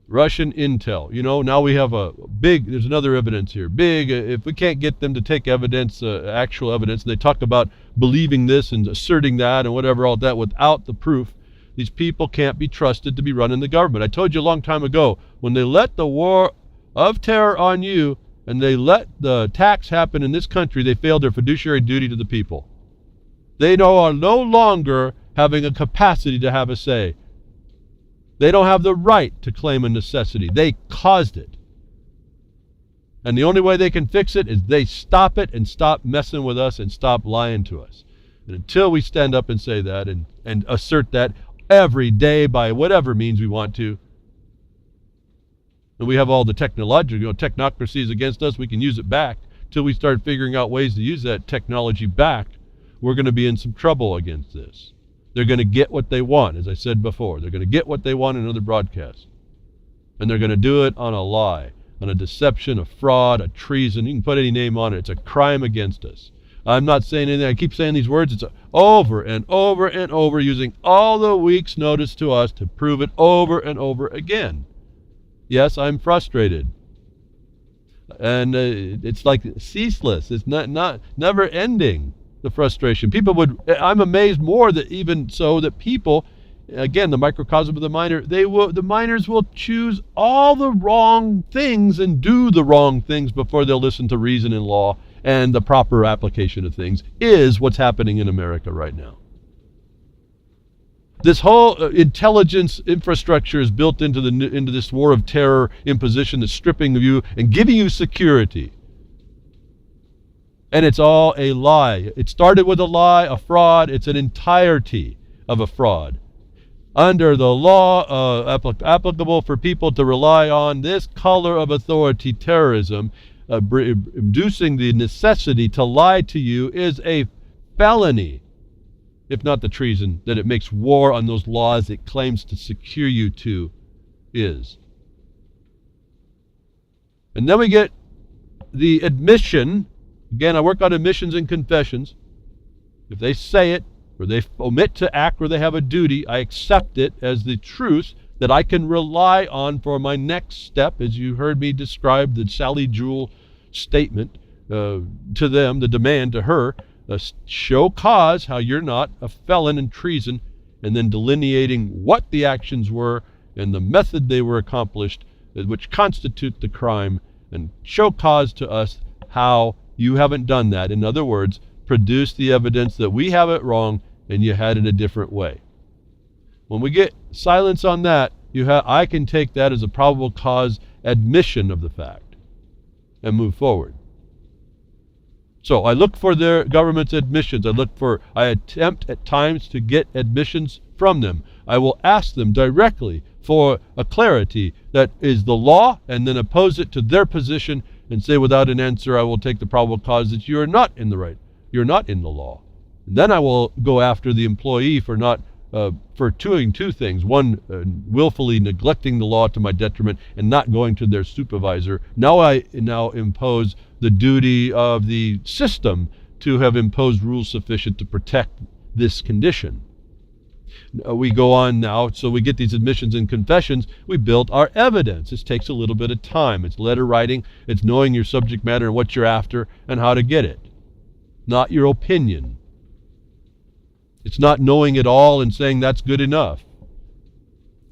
Speaker 1: Russian intel. Now we have there's another evidence here. If we can't get them to take evidence, actual evidence, and they talk about believing this and asserting that and whatever, all that, without the proof, these people can't be trusted to be running the government. I told you a long time ago, when they let the war of terror on you and they let the attacks happen in this country, they failed their fiduciary duty to the people. They are no longer having a capacity to have a say. They don't have the right to claim a necessity. They caused it. And the only way they can fix it is they stop it and stop messing with us and stop lying to us. And until we stand up and say that and assert that every day by whatever means we want to, and we have all the technocracy is against us, we can use it back. Till we start figuring out ways to use that technology back, we're going to be in some trouble against this. They're going to get what they want, as I said before. They're going to get what they want in another broadcast. And they're going to do it on a lie, on a deception, a fraud, a treason. You can put any name on it. It's a crime against us. I'm not saying anything. I keep saying these words. It's over and over and over, using all the week's notice to us to prove it over and over again. Yes, I'm frustrated. And it's like ceaseless. It's not never ending. The frustration. I'm amazed more that even so that people, again, the microcosm of the miner, the miners will choose all the wrong things and do the wrong things before they'll listen to reason and law and the proper application of things is what's happening in America right now. This whole intelligence infrastructure is built into this war of terror imposition that's stripping you and giving you security. And it's all a lie. It started with a lie, a fraud. It's an entirety of a fraud. Under the law applicable for people to rely on this color of authority, terrorism, inducing the necessity to lie to you is a felony, if not the treason that it makes war on those laws it claims to secure you to is. And then we get the admission. Again, I work on admissions and confessions. If they say it, or they omit to act, or they have a duty, I accept it as the truth that I can rely on for my next step, as you heard me describe the Sally Jewell statement to them, the demand to her, show cause how you're not a felon in treason, and then delineating what the actions were and the method they were accomplished, which constitute the crime, and show cause to us how you haven't done that. In other words, produce the evidence that we have it wrong and you had it a different way. When we get silence on that, I can take that as a probable cause admission of the fact and move forward. So I look for their government's admissions. I attempt at times to get admissions from them. I will ask them directly for a clarity that is the law and then oppose it to their position and say without an answer, I will take the probable cause that you are not in the right. You're not in the law. And then I will go after the employee for doing two things. One, willfully neglecting the law to my detriment and not going to their supervisor. Now I impose the duty of the system to have imposed rules sufficient to protect this condition. We go on now, so we get these admissions and confessions. We build our evidence. This takes a little bit of time. It's letter writing. It's knowing your subject matter and what you're after and how to get it. Not your opinion. It's not knowing it all and saying that's good enough.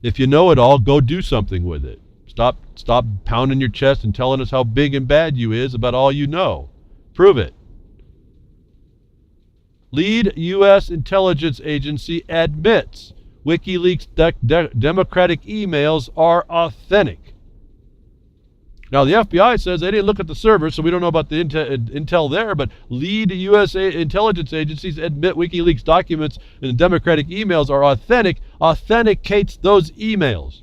Speaker 1: If you know it all, go do something with it. Stop pounding your chest and telling us how big and bad you is about all you know. Prove it. Lead U.S. intelligence agency admits WikiLeaks Democratic emails are authentic. Now, the FBI says they didn't look at the server, so we don't know about the intel there, but lead U.S. intelligence agencies admit WikiLeaks documents and the Democratic emails are authentic, authenticates those emails.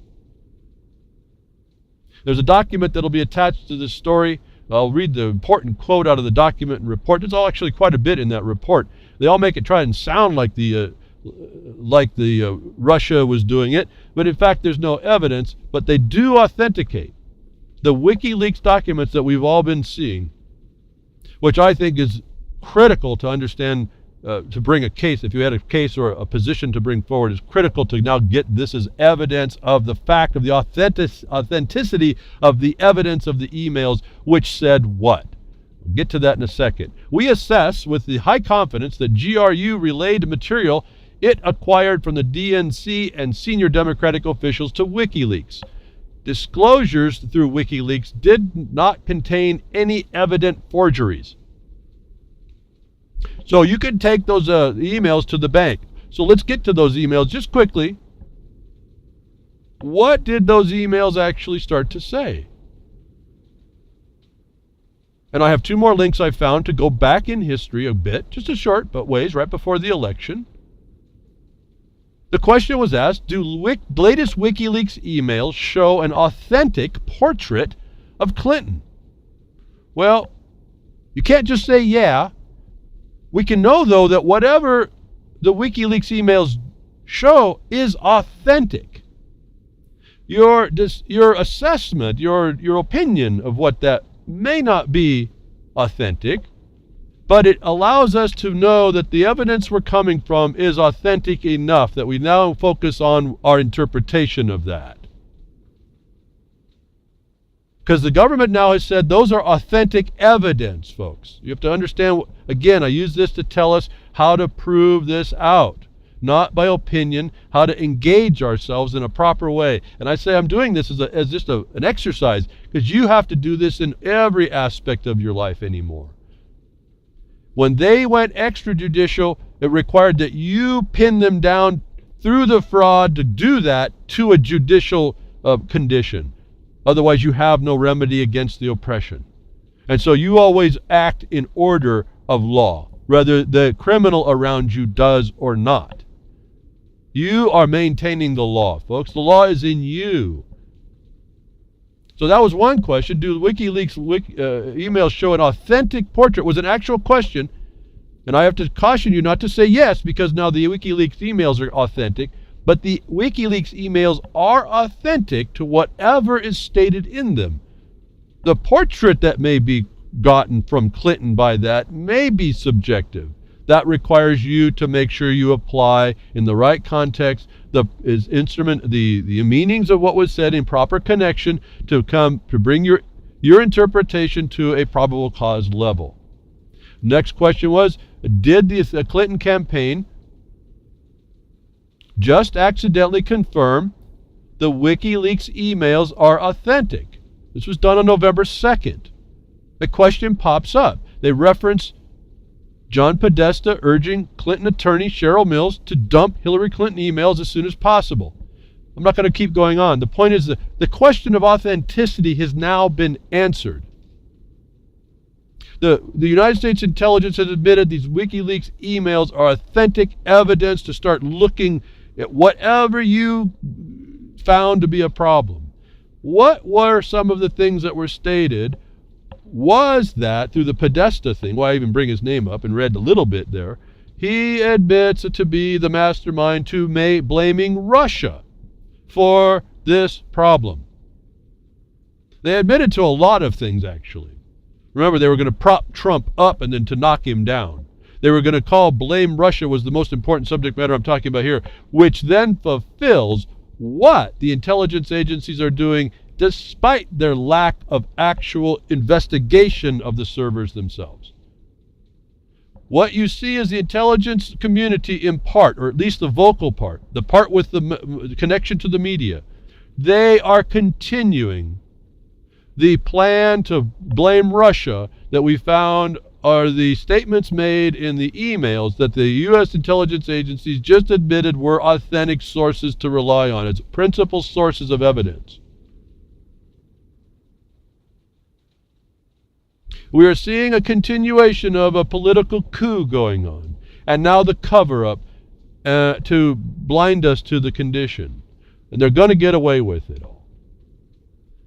Speaker 1: There's a document that will be attached to this story. I'll read the important quote out of the document and report. There's all actually quite a bit in that report. They all make it try and sound like the Russia was doing it, but in fact there's no evidence, but they do authenticate. the WikiLeaks documents that we've all been seeing, which I think is critical to understand, to bring a case, if you had a case or a position to bring forward, is critical to now get this as evidence of the fact of the authenticity of the evidence of the emails, which said what? We'll get to that in a second. We assess with the high confidence that GRU relayed material it acquired from the DNC and senior Democratic officials to WikiLeaks. Disclosures through WikiLeaks did not contain any evident forgeries. So you can take those emails to the bank. So let's get to those emails just quickly. What did those emails actually start to say? And I have two more links I found to go back in history a bit, just a short but ways, right before the election. The question was asked, do latest WikiLeaks emails show an authentic portrait of Clinton? Well, you can't just say yeah. We can know, though, that whatever the WikiLeaks emails show is authentic. Your assessment, your opinion of what that may not be authentic, but it allows us to know that the evidence we're coming from is authentic enough that we now focus on our interpretation of that. Because the government now has said those are authentic evidence, folks. You have to understand, again, I use this to tell us how to prove this out. Not by opinion, how to engage ourselves in a proper way. And I say I'm doing this as just an exercise, because you have to do this in every aspect of your life anymore. When they went extrajudicial, it required that you pin them down through the fraud to do that to a judicial condition. Otherwise, you have no remedy against the oppression. And so you always act in order of law, whether the criminal around you does or not. You are maintaining the law, folks. The law is in you. So that was one question. Do WikiLeaks emails show an authentic portrait? Was an actual question. And I have to caution you not to say yes, because now the WikiLeaks emails are authentic. But the WikiLeaks emails are authentic to whatever is stated in them. The portrait that may be gotten from Clinton by that may be subjective. That requires you to make sure you apply in the right context the meanings of what was said in proper connection to bring your interpretation to a probable cause level. Next question was, did the Clinton campaign just accidentally confirm the WikiLeaks emails are authentic? This was done on November 2nd. The question pops up. They reference John Podesta urging Clinton attorney Cheryl Mills to dump Hillary Clinton emails as soon as possible. I'm not going to keep going on. The point is that the question of authenticity has now been answered. The United States intelligence has admitted these WikiLeaks emails are authentic evidence to start looking at whatever you found to be a problem. What were some of the things that were stated? Was that through the Podesta thing, why I even bring his name up and read a little bit there, he admits to be the mastermind to blaming Russia for this problem. They admitted to a lot of things, actually. Remember, they were going to prop Trump up and then to knock him down. They were going to blame Russia was the most important subject matter I'm talking about here, which then fulfills what the intelligence agencies are doing despite their lack of actual investigation of the servers themselves. What you see is the intelligence community in part, or at least the vocal part, the part with the connection to the media, they are continuing the plan to blame Russia that we found are the statements made in the emails that the U.S. intelligence agencies just admitted were authentic sources to rely on as principal sources of evidence. We are seeing a continuation of a political coup going on, and now the cover-up to blind us to the condition. And they're going to get away with it all.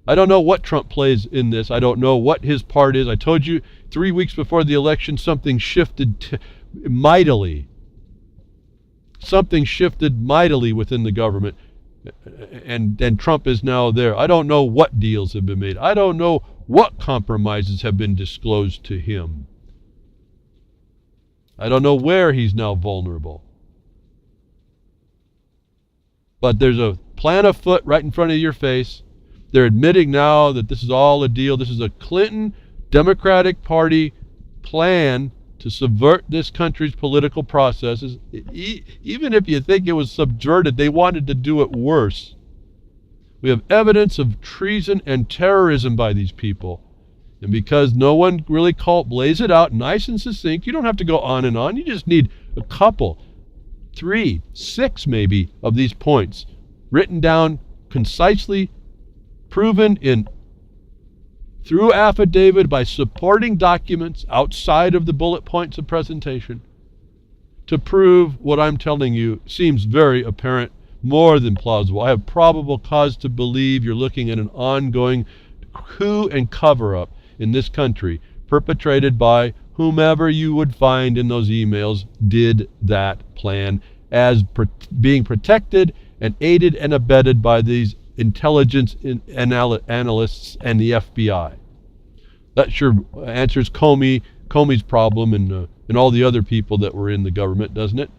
Speaker 1: I don't know what Trump plays in this. I don't know what his part is. I told you 3 weeks before the election something shifted mightily. Something shifted mightily within the government. and Trump is now there. I don't know what deals have been made. I don't know what compromises have been disclosed to him. I don't know where he's now vulnerable. But there's a plan afoot right in front of your face. They're admitting now that this is all a deal. This is a Clinton Democratic Party plan to subvert this country's political processes. Even if you think it was subverted, they wanted to do it worse. We have evidence of treason and terrorism by these people. And because no one really lays it out nice and succinct, you don't have to go on and on. You just need a couple, 3, 6 maybe, of these points written down concisely, proven through affidavit by supporting documents outside of the bullet points of presentation to prove what I'm telling you seems very apparent, more than plausible. I have probable cause to believe you're looking at an ongoing coup and cover-up in this country perpetrated by whomever you would find in those emails did that plan as being protected and aided and abetted by these intelligence analysts and the FBI. That sure answers Comey's problem and all the other people that were in the government, doesn't it?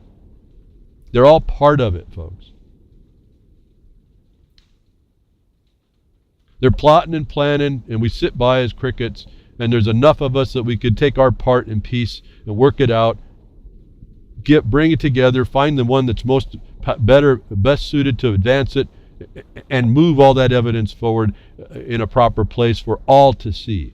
Speaker 1: They're all part of it, folks. They're plotting and planning, and we sit by as crickets, and there's enough of us that we could take our part in peace and work it out, bring it together, find the one that's best suited to advance it, and move all that evidence forward in a proper place for all to see.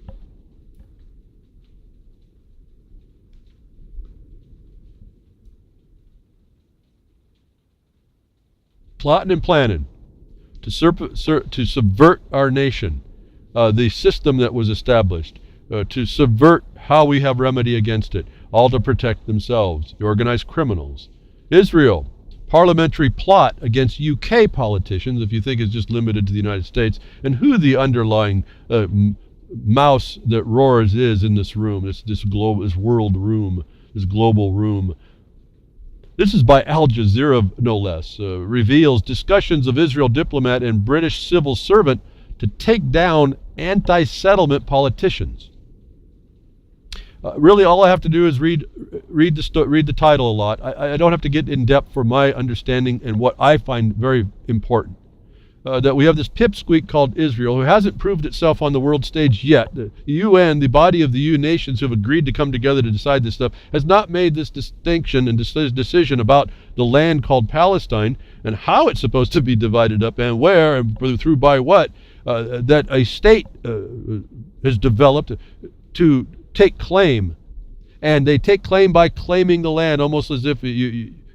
Speaker 1: Plotting and planning to subvert our nation, the system that was established, to subvert how we have remedy against it, all to protect themselves, the organized criminals. Israel, parliamentary plot against UK politicians, if you think it's just limited to the United States, and who the underlying mouse that roars is in this room, this world room, this global room. This is by Al Jazeera, no less, reveals discussions of Israel diplomat and British civil servant to take down anti-settlement politicians. Really, all I have to do is read the title a lot. I don't have to get in depth for my understanding and what I find very important. That we have this pipsqueak called Israel who hasn't proved itself on the world stage yet. The UN, the body of the UN nations who have agreed to come together to decide this stuff, has not made this distinction and decision about the land called Palestine and how it's supposed to be divided up and where and through by what, that a state has developed to take claim. And they take claim by claiming the land, almost as if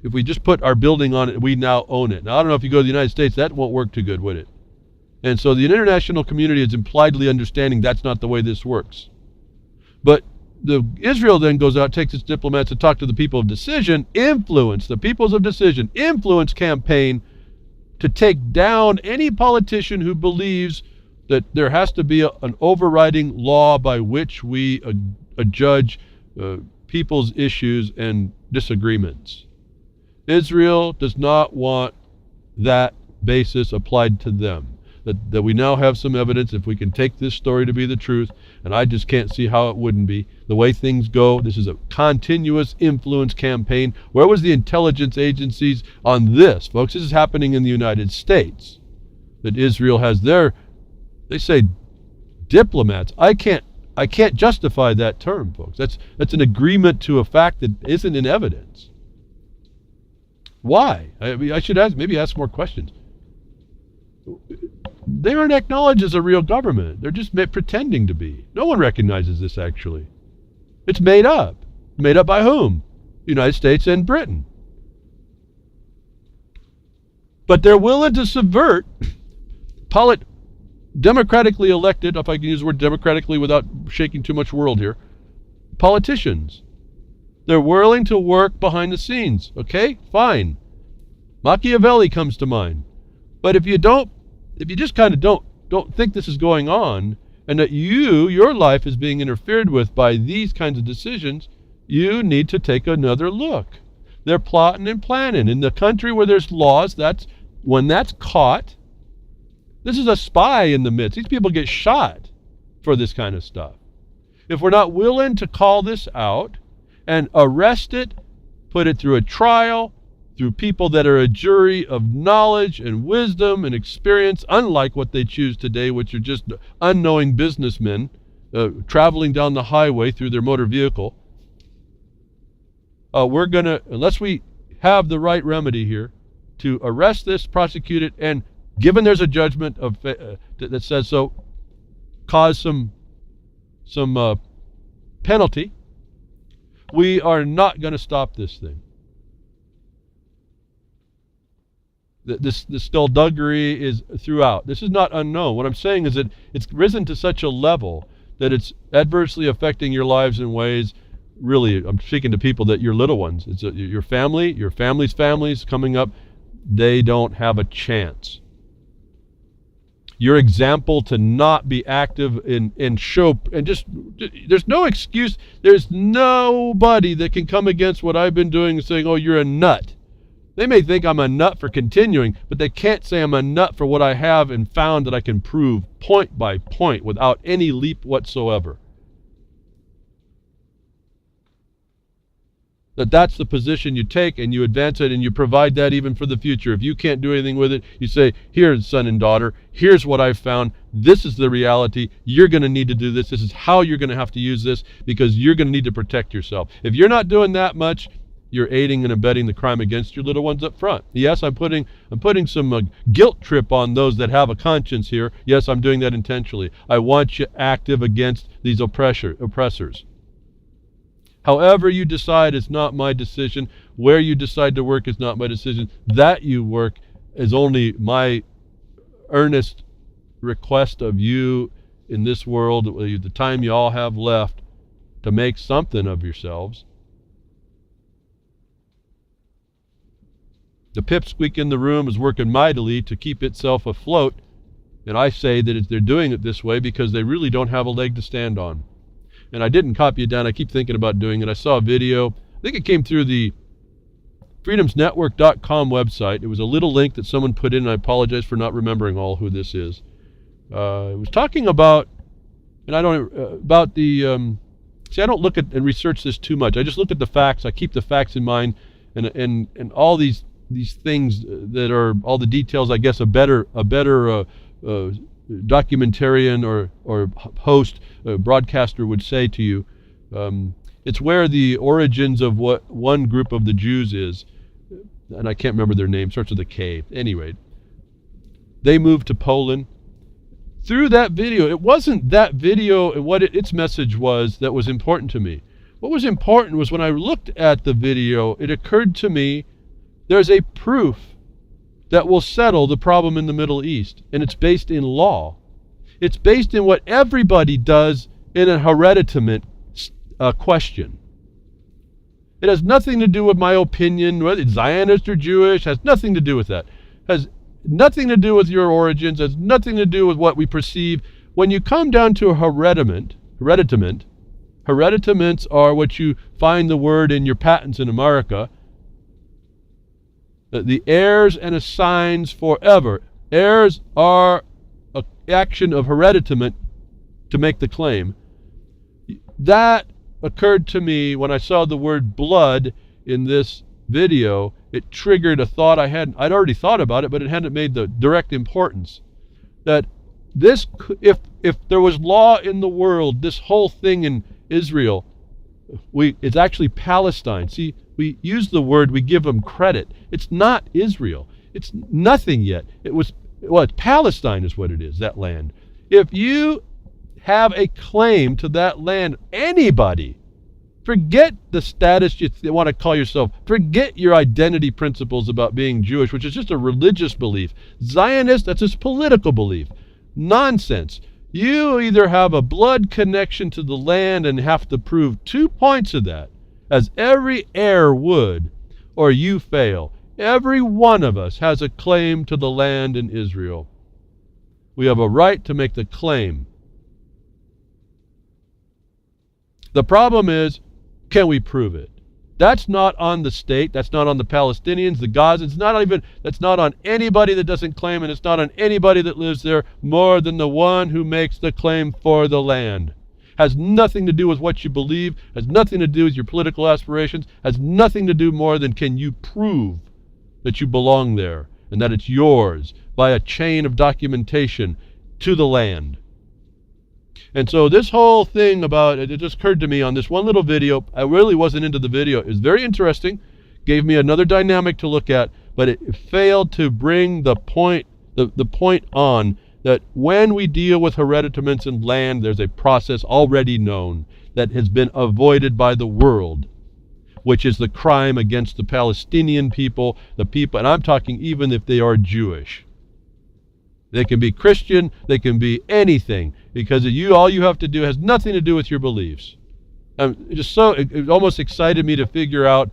Speaker 1: if we just put our building on it, we now own it. Now, I don't know if you go to the United States, that won't work too good, would it? And so the international community is impliedly understanding that's not the way this works. But Israel then goes out, takes its diplomats to talk to the people of decision, the peoples of decision, influence campaign to take down any politician who believes that there has to be an overriding law by which we judge people's issues and disagreements. Israel does not want that basis applied to them. That we now have some evidence, if we can take this story to be the truth, and I just can't see how it wouldn't be. The way things go, this is a continuous influence campaign. Where was the intelligence agencies on this, folks? This is happening in the United States. That Israel has they say diplomats. I can't justify that term, folks. That's an agreement to a fact that isn't in evidence. Why? I should ask more questions. They aren't acknowledged as a real government. They're just pretending to be. No one recognizes this, actually. It's made up. Made up by whom? The United States and Britain. But they're willing to subvert democratically elected, if I can use the word democratically without shaking too much world here, politicians. They're willing to work behind the scenes. Okay, fine. Machiavelli comes to mind. But if you just kind of don't think this is going on, and that your life is being interfered with by these kinds of decisions, you need to take another look. They're plotting and planning. In the country where there's laws, that's when that's caught, this is a spy in the midst. These people get shot for this kind of stuff. If we're not willing to call this out and arrest it, put it through a trial, through people that are a jury of knowledge and wisdom and experience, unlike what they choose today, which are just unknowing businessmen traveling down the highway through their motor vehicle, we're going to, unless we have the right remedy here, to arrest this, prosecute it, and given there's a judgment of that says so, cause some penalty, we are not going to stop this thing. This skullduggery is throughout. This is not unknown. What I'm saying is that it's risen to such a level that it's adversely affecting your lives in ways, really, I'm speaking to people that your little ones, it's your family, your family's families coming up, they don't have a chance. Your example to not be active in show, and just, there's no excuse. There's nobody that can come against what I've been doing and saying, oh, you're a nut. They may think I'm a nut for continuing, but they can't say I'm a nut for what I have and found that I can prove point by point without any leap whatsoever. That's the position you take, and you advance it, and you provide that even for the future. If you can't do anything with it, you say, here, son and daughter, here's what I've found. This is the reality. You're going to need to do this. This is how you're going to have to use this, because you're going to need to protect yourself. If you're not doing that much, you're aiding and abetting the crime against your little ones up front. Yes, I'm putting some guilt trip on those that have a conscience here. Yes, I'm doing that intentionally. I want you active against these oppressors. However you decide is not my decision. Where you decide to work is not my decision. That you work is only my earnest request of you in this world, the time you all have left to make something of yourselves. The pipsqueak in the room is working mightily to keep itself afloat, and I say that they're doing it this way because they really don't have a leg to stand on. And I didn't copy it down. I keep thinking about doing it. I saw a video. I think it came through the freedomsnetwork.com website. It was a little link that someone put in, and I apologize for not remembering all who this is. It was talking about, and I don't, about the, see, I don't look at and research this too much. I just look at the facts. I keep the facts in mind, and all these things that are, all the details, I guess a better documentarian or host, broadcaster would say to you. It's where the origins of what one group of the Jews is, and I can't remember their name, starts with a K. Anyway, they moved to Poland. Through that video, it wasn't that video and what its message was that was important to me. What was important was when I looked at the video, it occurred to me there's a proof that will settle the problem in the Middle East, and it's based in law. It's based in what everybody does in a hereditament question. It has nothing to do with my opinion, whether it's Zionist or Jewish, has nothing to do with that. Has nothing to do with your origins, has nothing to do with what we perceive. When you come down to a hereditaments are what you find the word in your patents in America, the heirs and assigns forever. Heirs are an action of hereditament to make the claim. That occurred to me when I saw the word blood in this video. It triggered a thought I'd already thought about it, but it hadn't made the direct importance. That this, if there was law in the world, this whole thing in Israel, it's actually Palestine. See, we use the word, we give them credit. It's not Israel. It's nothing yet. It's Palestine is what it is, that land. If you have a claim to that land, anybody, forget the status you want to call yourself, forget your identity principles about being Jewish, which is just a religious belief. Zionist, that's just political belief. Nonsense. You either have a blood connection to the land and have to prove 2 points of that, as every heir would, or you fail. Every one of us has a claim to the land in Israel. We have a right to make the claim. The problem is, can we prove it? That's not on the state. That's not on the Palestinians, the Gazans. That's not on anybody that doesn't claim, and it's not on anybody that lives there more than the one who makes the claim for the land. Has nothing to do with what you believe, has nothing to do with your political aspirations, has nothing to do more than can you prove that you belong there and that it's yours by a chain of documentation to the land. And so this whole thing about it just occurred to me on this one little video. I really wasn't into the video. It was very interesting, gave me another dynamic to look at, but it failed to bring the point on that when we deal with hereditaments in land, there's a process already known that has been avoided by the world, which is the crime against the Palestinian people, and I'm talking even if they are Jewish. They can be Christian, they can be anything, because all you have to do has nothing to do with your beliefs. It almost excited me to figure out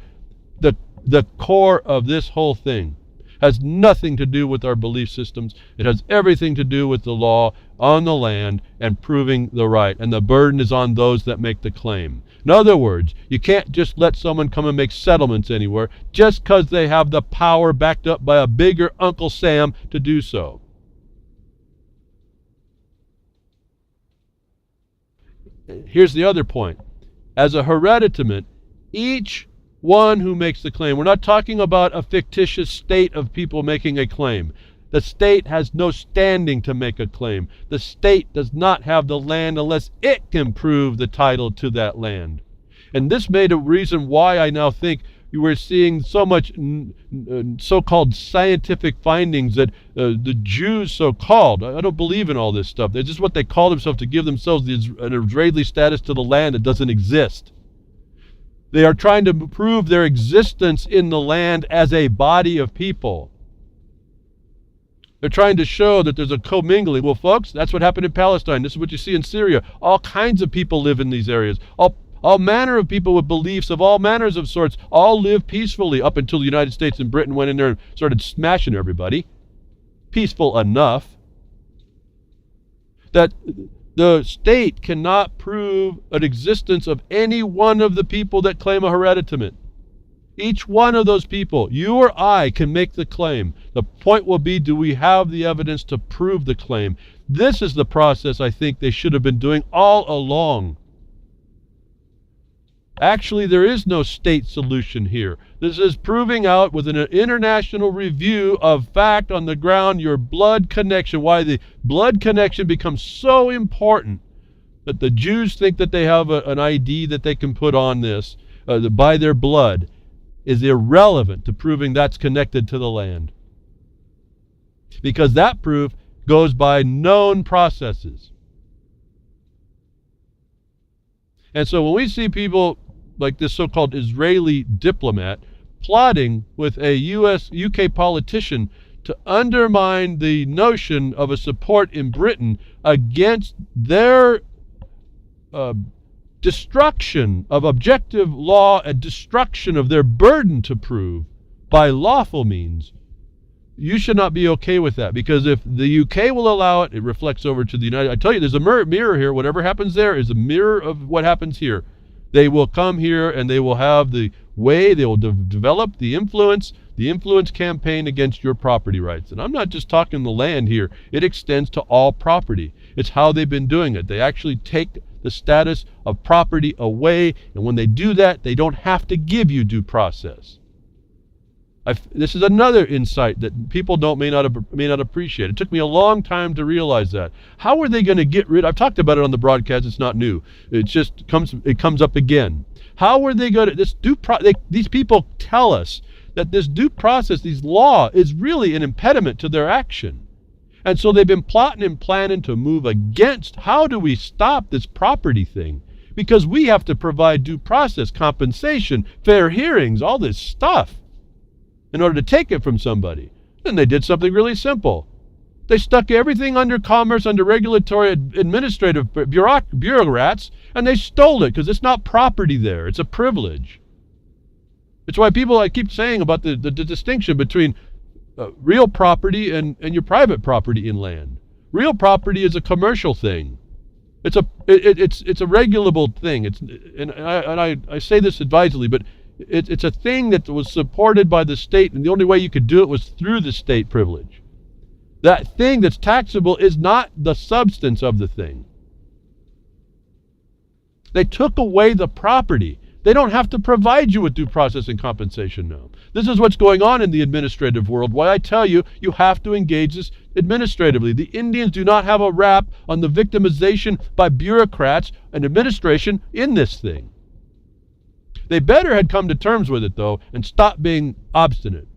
Speaker 1: the core of this whole thing. Has nothing to do with our belief systems. It has everything to do with the law on the land and proving the right. And the burden is on those that make the claim. In other words, you can't just let someone come and make settlements anywhere just because they have the power backed up by a bigger Uncle Sam to do so. Here's the other point. As a hereditament, each one who makes the claim, we're not talking about a fictitious state of people making a claim. The state has no standing to make a claim. The state does not have the land unless it can prove the title to that land. And this made a reason why I now think you were seeing so much so-called scientific findings that the Jews, so-called, I don't believe in all this stuff. It's just what they call themselves to give themselves an Israeli status to the land that doesn't exist. They are trying to prove their existence in the land as a body of people. They're trying to show that there's a commingling. Well, folks, that's what happened in Palestine. This is what you see in Syria. All kinds of people live in these areas. All manner of people with beliefs of all manners of sorts all live peacefully up until the United States and Britain went in there and started smashing everybody. Peaceful enough that the state cannot prove an existence of any one of the people that claim a hereditament. Each one of those people, you or I, can make the claim. The point will be, do we have the evidence to prove the claim? This is the process I think they should have been doing all along. Actually, there is no state solution here. This is proving out with an international review of fact on the ground your blood connection, why the blood connection becomes so important that the Jews think that they have an ID that they can put on this by their blood is irrelevant to proving that's connected to the land. Because that proof goes by known processes. And so when we see people like this so-called Israeli diplomat plotting with a UK politician to undermine the notion of a support in Britain against their destruction of objective law and destruction of their burden to prove by lawful means, you should not be okay with that, because if the UK will allow it, it reflects over to the United. I tell you, there's a mirror here. Whatever happens there is a mirror of what happens here. They will come here and they will have the way, they will develop the influence campaign against your property rights. And I'm not just talking the land here. It extends to all property. It's how they've been doing it. They actually take the status of property away, and when they do that, they don't have to give you due process. This is another insight that people may not appreciate. It took me a long time to realize that. How are they going to get rid? I've talked about it on the broadcast. It's not new. It comes up again. How are they going to these people tell us that this due process, this law, is really an impediment to their action, and so they've been plotting and planning to move against. How do we stop this property thing? Because we have to provide due process, compensation, fair hearings, all this stuff, in order to take it from somebody. Then they did something really simple. They stuck everything under commerce, under regulatory administrative bureaucrats, and they stole it because it's not property there. It's a privilege. It's why I keep saying about the distinction between real property and your private property in land. Real property is a commercial thing. It's a regulable thing. I say this advisedly, but It's a thing that was supported by the state, and the only way you could do it was through the state privilege. That thing that's taxable is not the substance of the thing. They took away the property. They don't have to provide you with due process and compensation now. This is what's going on in the administrative world. Why I tell you, you have to engage this administratively. The Indians do not have a rap on the victimization by bureaucrats and administration in this thing. They better had come to terms with it, though, and stop being obstinate.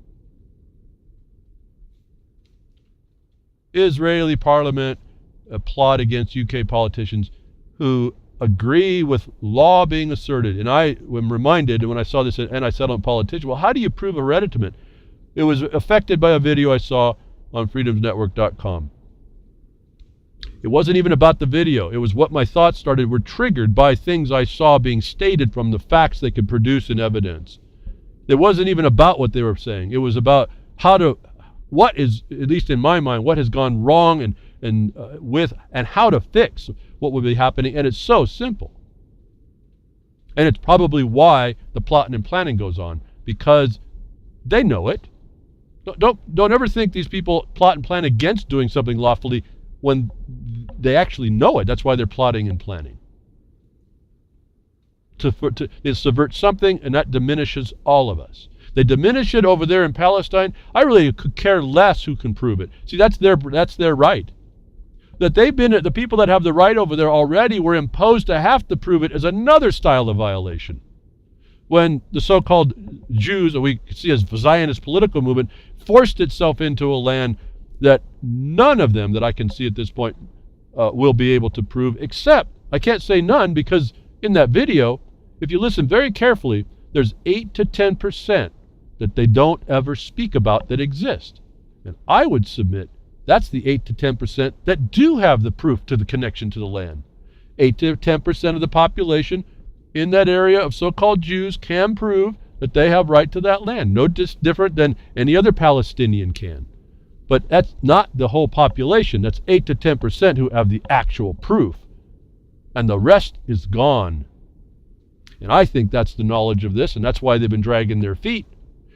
Speaker 1: Israeli parliament applaud against UK politicians who agree with law being asserted. And I am reminded when I saw this anti-settlement politician, well, how do you prove hereditament? It was affected by a video I saw on freedomsnetwork.com. It wasn't even about the video. It was what my thoughts were triggered by things I saw being stated from the facts they could produce in evidence. It wasn't even about what they were saying. It was about what is, at least in my mind, what has gone wrong and how to fix what would be happening. And it's so simple. And it's probably why the plotting and planning goes on, because they know it. Don't ever think these people plot and plan against doing something lawfully when they actually know it. That's why they're plotting and planning. They subvert something, and that diminishes all of us. They diminish it over there in Palestine. I really could care less who can prove it. See, that's their right. That the people that have the right over there already were imposed to have to prove it is another style of violation. When the so-called Jews, or we see as Zionist political movement, forced itself into a land that none of them that I can see at this point will be able to prove, except, I can't say none, because in that video, if you listen very carefully, there's 8 to 10% that they don't ever speak about that exist. And I would submit that's the 8 to 10% that do have the proof to the connection to the land. 8 to 10% of the population in that area of so-called Jews can prove that they have right to that land. No different than any other Palestinian can. But that's not the whole population. That's 8 to 10% who have the actual proof. And the rest is gone. And I think that's the knowledge of this, and that's why they've been dragging their feet.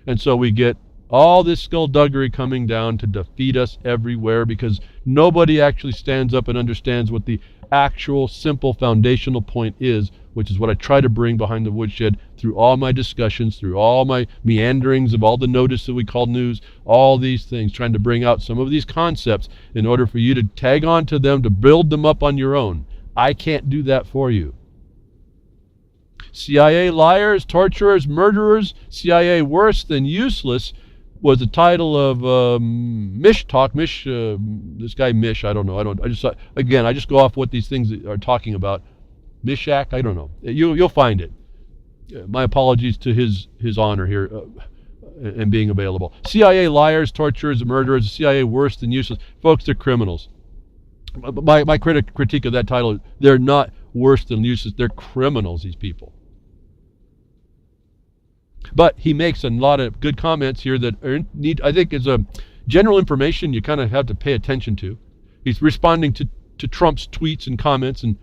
Speaker 1: And so we get all this skullduggery coming down to defeat us everywhere, because nobody actually stands up and understands what the actual simple foundational point is, which is what I try to bring behind the woodshed through all my discussions, through all my meanderings of all the notice that we call news, all these things, trying to bring out some of these concepts in order for you to tag on to them, to build them up on your own. I can't do that for you. CIA liars, torturers, murderers, CIA worse than useless was the title of Mish Talk. This guy Mish, I don't know. I just go off what these things are talking about. Mishak, I don't know. You'll find it. My apologies to his honor here and being available. CIA liars, torturers, murderers, CIA worse than useless. Folks, they're criminals. My critique of that title, they're not worse than useless. They're criminals, these people. But he makes a lot of good comments here that I think is a general information you kind of have to pay attention to. He's responding to Trump's tweets and comments and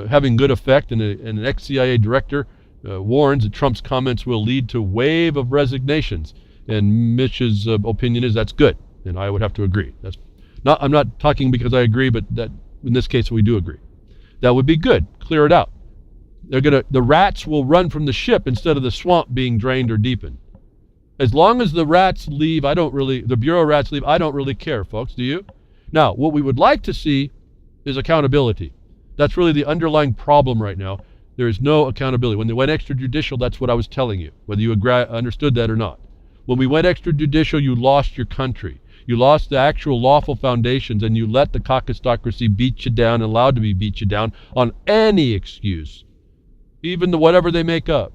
Speaker 1: having good effect, and an ex-CIA director warns that Trump's comments will lead to a wave of resignations. And Mitch's opinion is that's good, and I would have to agree. I'm not talking because I agree, but that in this case we do agree. That would be good. Clear it out. The rats will run from the ship instead of the swamp being drained or deepened. As long as the rats leave, the Bureau rats leave, I don't really care, folks. Do you? Now, what we would like to see is accountability. That's really the underlying problem right now. There is no accountability. When they went extrajudicial, that's what I was telling you, whether you understood that or not. When we went extrajudicial, you lost your country. You lost the actual lawful foundations, and you let the caucusocracy beat you down, and allowed to be beat you down on any excuse, even whatever they make up.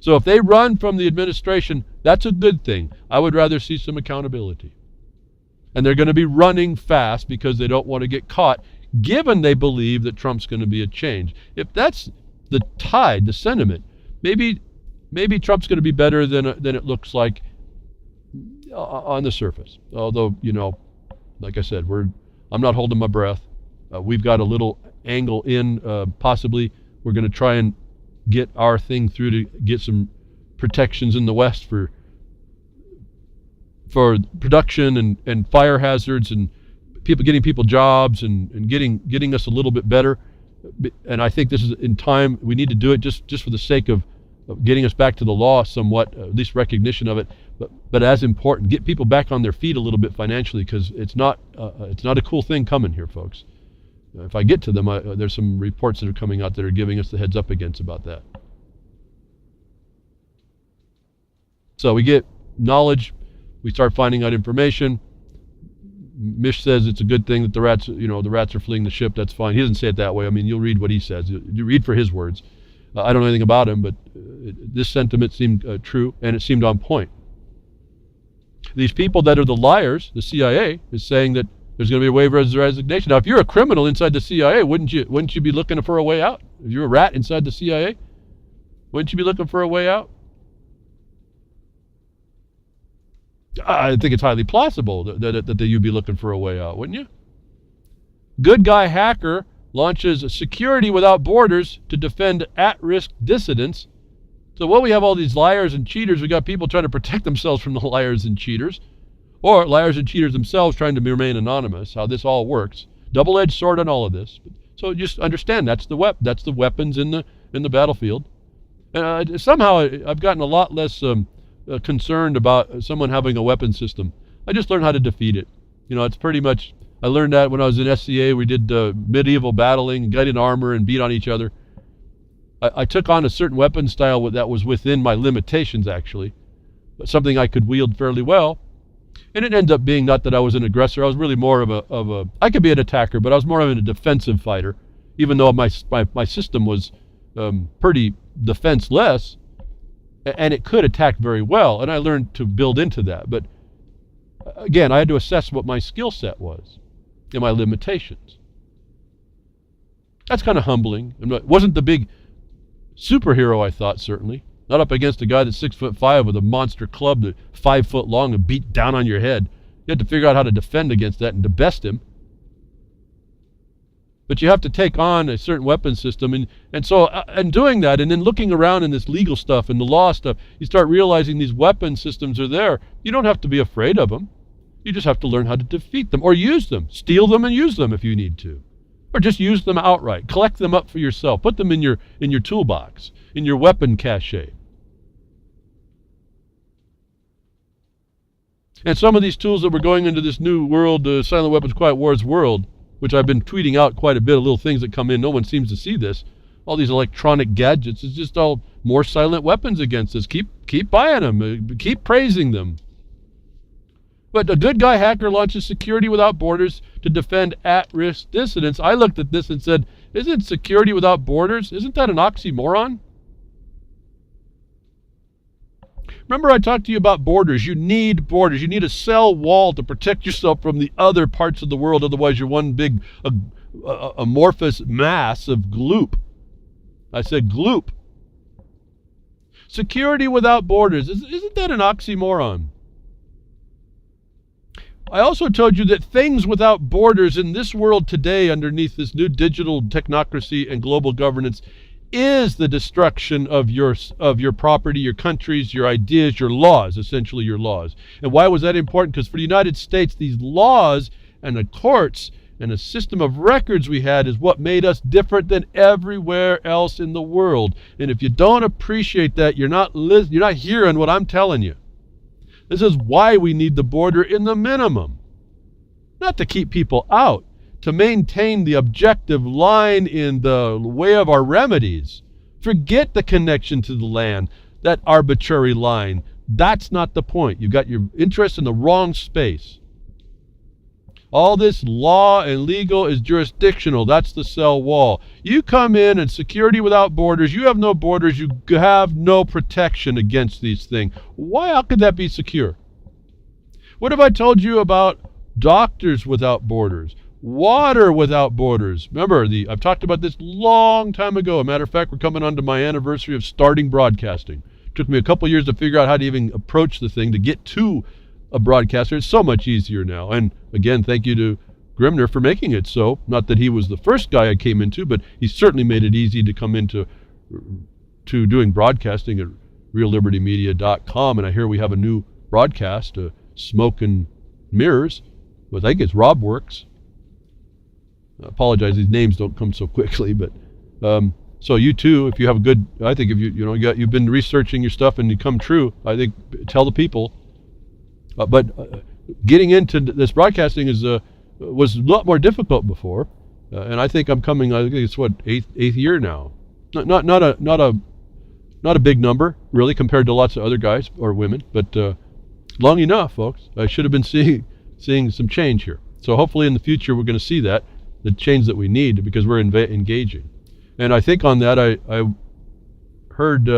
Speaker 1: So if they run from the administration, that's a good thing. I would rather see some accountability. And they're going to be running fast because they don't want to get caught, given they believe that Trump's going to be a change. If that's the tide, the sentiment, maybe Trump's going to be better than it looks like on the surface. Although, like I said, I'm not holding my breath. We've got a little angle in, possibly. We're going to try and get our thing through to get some protections in the West for production and fire hazards and getting people jobs and getting us a little bit better. And I think this is in time, we need to do it just for the sake of getting us back to the law somewhat, at least recognition of it. But as important, get people back on their feet a little bit financially, because it's not a cool thing coming here, folks. If I get to them, there's some reports that are coming out that are giving us the heads up against about that. So we get knowledge, we start finding out information. Mish says it's a good thing that the rats are fleeing the ship. That's fine. He doesn't say it that way. I mean, you'll read what he says. You read for his words. I don't know anything about him, but this sentiment seemed true, and it seemed on point. These people that are the liars, the CIA, is saying that there's going to be a waiver of resignation. Now, if you're a criminal inside the CIA, wouldn't you be looking for a way out? If you're a rat inside the CIA, wouldn't you be looking for a way out? I think it's highly plausible that you'd be looking for a way out, wouldn't you? Good guy hacker launches Security Without Borders to defend at-risk dissidents. So while we have all these liars and cheaters, we got people trying to protect themselves from the liars and cheaters, or liars and cheaters themselves trying to remain anonymous. How this all works, double-edged sword on all of this. So just understand that's the weapons in the battlefield. And somehow I've gotten a lot less concerned about someone having a weapon system. I just learned how to defeat it. It's pretty much, I learned that when I was in SCA. We did medieval battling, got in armor and beat on each other. I took on a certain weapon style that was within my limitations, actually, but something I could wield fairly well. And it ended up being not that I was an aggressor. I was really more of a I could be an attacker, but I was more of a defensive fighter, even though my system was pretty defenseless, and it could attack very well, and I learned to build into that. But again, I had to assess what my skill set was and my limitations. That's kind of humbling. It wasn't the big superhero, I thought, certainly. Not up against a guy that's 6'5" with a monster club that's 5 foot long and beat down on your head. You had to figure out how to defend against that and to best him. But you have to take on a certain weapon system, and so doing that, and then looking around in this legal stuff and the law stuff, you start realizing these weapon systems are there. You don't have to be afraid of them. You just have to learn how to defeat them or use them. Steal them and use them if you need to. Or just use them outright. Collect them up for yourself. Put them in your toolbox, in your weapon cache. And some of these tools that we're going into this new world, Silent Weapons, Quiet Wars world, which I've been tweeting out quite a bit, of little things that come in. No one seems to see this. All these electronic gadgets, it's just all more silent weapons against us. Keep buying them. Keep praising them. But a good guy hacker launches Security Without Borders to defend at-risk dissidents. I looked at this and said, isn't Security Without Borders, isn't that an oxymoron? Remember I talked to you about borders. You need borders. You need a cell wall to protect yourself from the other parts of the world. Otherwise, you're one big amorphous mass of gloop. I said gloop. Security without borders. Isn't that an oxymoron? I also told you that things without borders in this world today, underneath this new digital technocracy and global governance, is the destruction of your property, your countries, your ideas, your laws, essentially your laws. And why was that important? Because for the United States, these laws and the courts and a system of records we had is what made us different than everywhere else in the world. And if you don't appreciate that, you're not hearing what I'm telling you. This is why we need the border in the minimum. Not to keep people out, to maintain the objective line in the way of our remedies. Forget the connection to the land, that arbitrary line. That's not the point. You've got your interest in the wrong space. All this law and legal is jurisdictional. That's the cell wall. You come in and Security Without Borders, you have no borders, you have no protection against these things. How could that be secure? What have I told you about doctors without borders? Water without borders. Remember, I've talked about this long time ago. As a matter of fact, we're coming on to my anniversary of starting broadcasting. It took me a couple years to figure out how to even approach the thing, to get to a broadcaster. It's so much easier now. And again, thank you to Grimner for making it so. Not that he was the first guy I came into, but he certainly made it easy to come into doing broadcasting. It reallibertymedia.com, and I hear we have a new broadcast, Smoke and Mirrors, but I think it's Rob Works. I apologize, these names don't come so quickly, but so you too, if you have a good, I think if you've been researching your stuff and you come true, I think tell the people. But getting into this broadcasting was a lot more difficult before, and I think I'm coming. I think it's eighth year now. Not a big number really compared to lots of other guys or women, but long enough, folks. I should have been seeing some change here. So hopefully in the future we're going to see that the change that we need because we're engaging. And I think on that I heard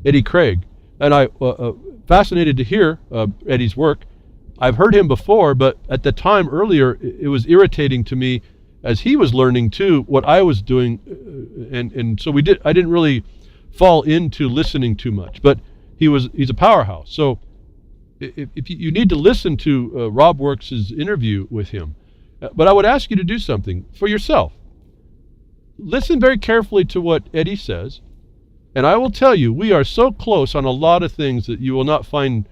Speaker 1: Eddie Craig, and I fascinated to hear Eddie's work. I've heard him before, but at the time earlier, it was irritating to me as he was learning too what I was doing, and so I didn't really fall into listening too much. But he's a powerhouse. So if you need to listen to Rob Works' interview with him, but I would ask you to do something for yourself. Listen very carefully to what Eddie says, and I will tell you, we are so close on a lot of things that you will not find.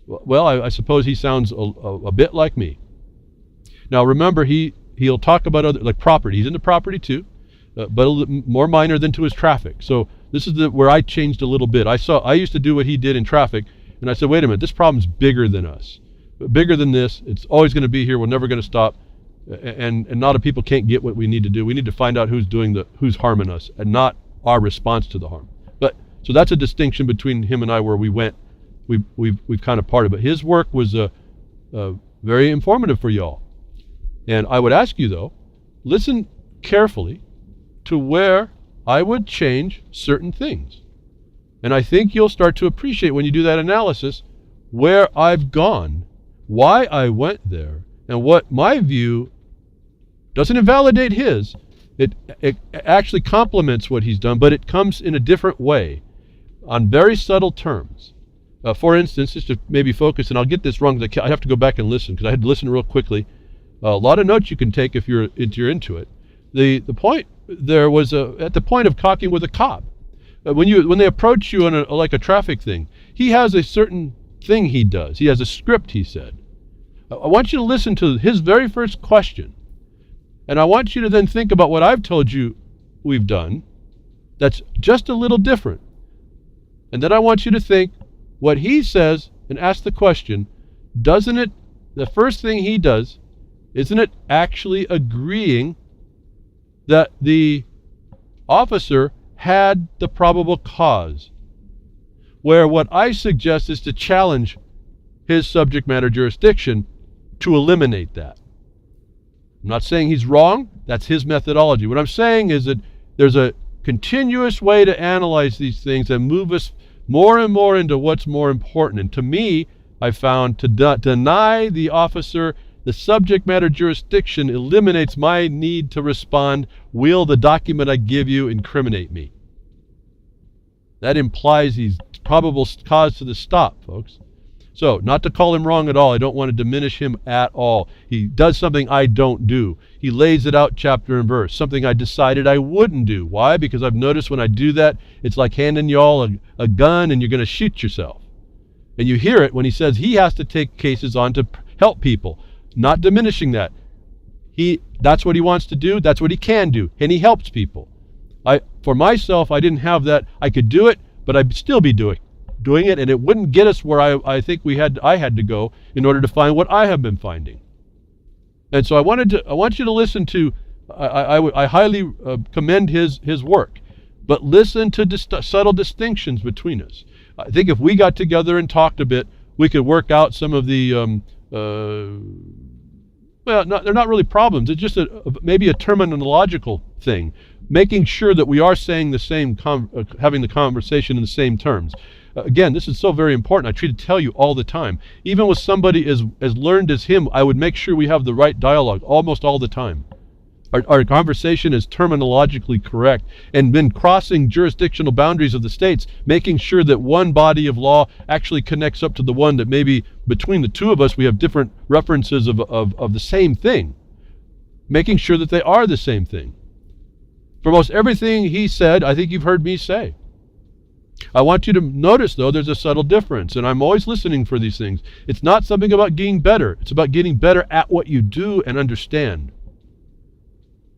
Speaker 1: Well, I suppose he sounds a bit like me. Now remember, he'll talk about other, like property. He's into property too, but a little more minor than to his traffic. So this is where I changed a little bit. I used to do what he did in traffic, and I said, wait a minute, this problem's bigger than us, bigger than this. It's always going to be here. We're never going to stop. And a lot of people can't get what we need to do. We need to find out who's harming us, and not our response to the harm. But so that's a distinction between him and I, where we've kind of parted. But his work was very informative for y'all. And I would ask you though, listen carefully to where I would change certain things. And I think you'll start to appreciate when you do that analysis where I've gone, why I went there, and what my view doesn't invalidate his. It actually complements what he's done, but it comes in a different way on very subtle terms. For instance, just to maybe focus, and I'll get this wrong because I have to go back and listen because I had to listen real quickly. A lot of notes you can take if you're into it. The point there was at the point of talking with a cop. When they approach you on like a traffic thing, he has a certain thing he does. He has a script, he said. I want you to listen to his very first question. And I want you to then think about what I've told you we've done that's just a little different. And then I want you to think what he says and ask the question, the first thing he does, isn't it actually agreeing that the officer had the probable cause? Where what I suggest is to challenge his subject matter jurisdiction to eliminate that. I'm not saying he's wrong. That's his methodology. What I'm saying is that there's a continuous way to analyze these things and move us more and more into what's more important. And to me, I found to deny the officer the subject matter jurisdiction eliminates my need to respond, will the document I give you incriminate me? That implies he's probable cause to the stop, folks. So, not to call him wrong at all. I don't want to diminish him at all. He does something I don't do. He lays it out chapter and verse, something I decided I wouldn't do. Why? Because I've noticed when I do that, it's like handing y'all a gun and you're going to shoot yourself. And you hear it when he says he has to take cases on to help people. Not diminishing that. That's what he wants to do. That's what he can do. And he helps people. For myself, I didn't have that. I could do it, but I'd still be doing it, and it wouldn't get us where I think I had to go in order to find what I have been finding. And so I want you to listen to. I highly commend his work, but listen to subtle distinctions between us. I think if we got together and talked a bit, we could work out some of the. They're not really problems. It's just maybe a terminological thing, making sure that we are saying the same, having the conversation in the same terms. Again, this is so very important. I try to tell you all the time. Even with somebody as learned as him, I would make sure we have the right dialogue almost all the time. Our conversation is terminologically correct, and then crossing jurisdictional boundaries of the states, making sure that one body of law actually connects up to the one that maybe between the two of us we have different references of the same thing. Making sure that they are the same thing. For most everything he said, I think you've heard me say. I want you to notice, though, there's a subtle difference, and I'm always listening for these things. It's not something about getting better. It's about getting better at what you do and understand.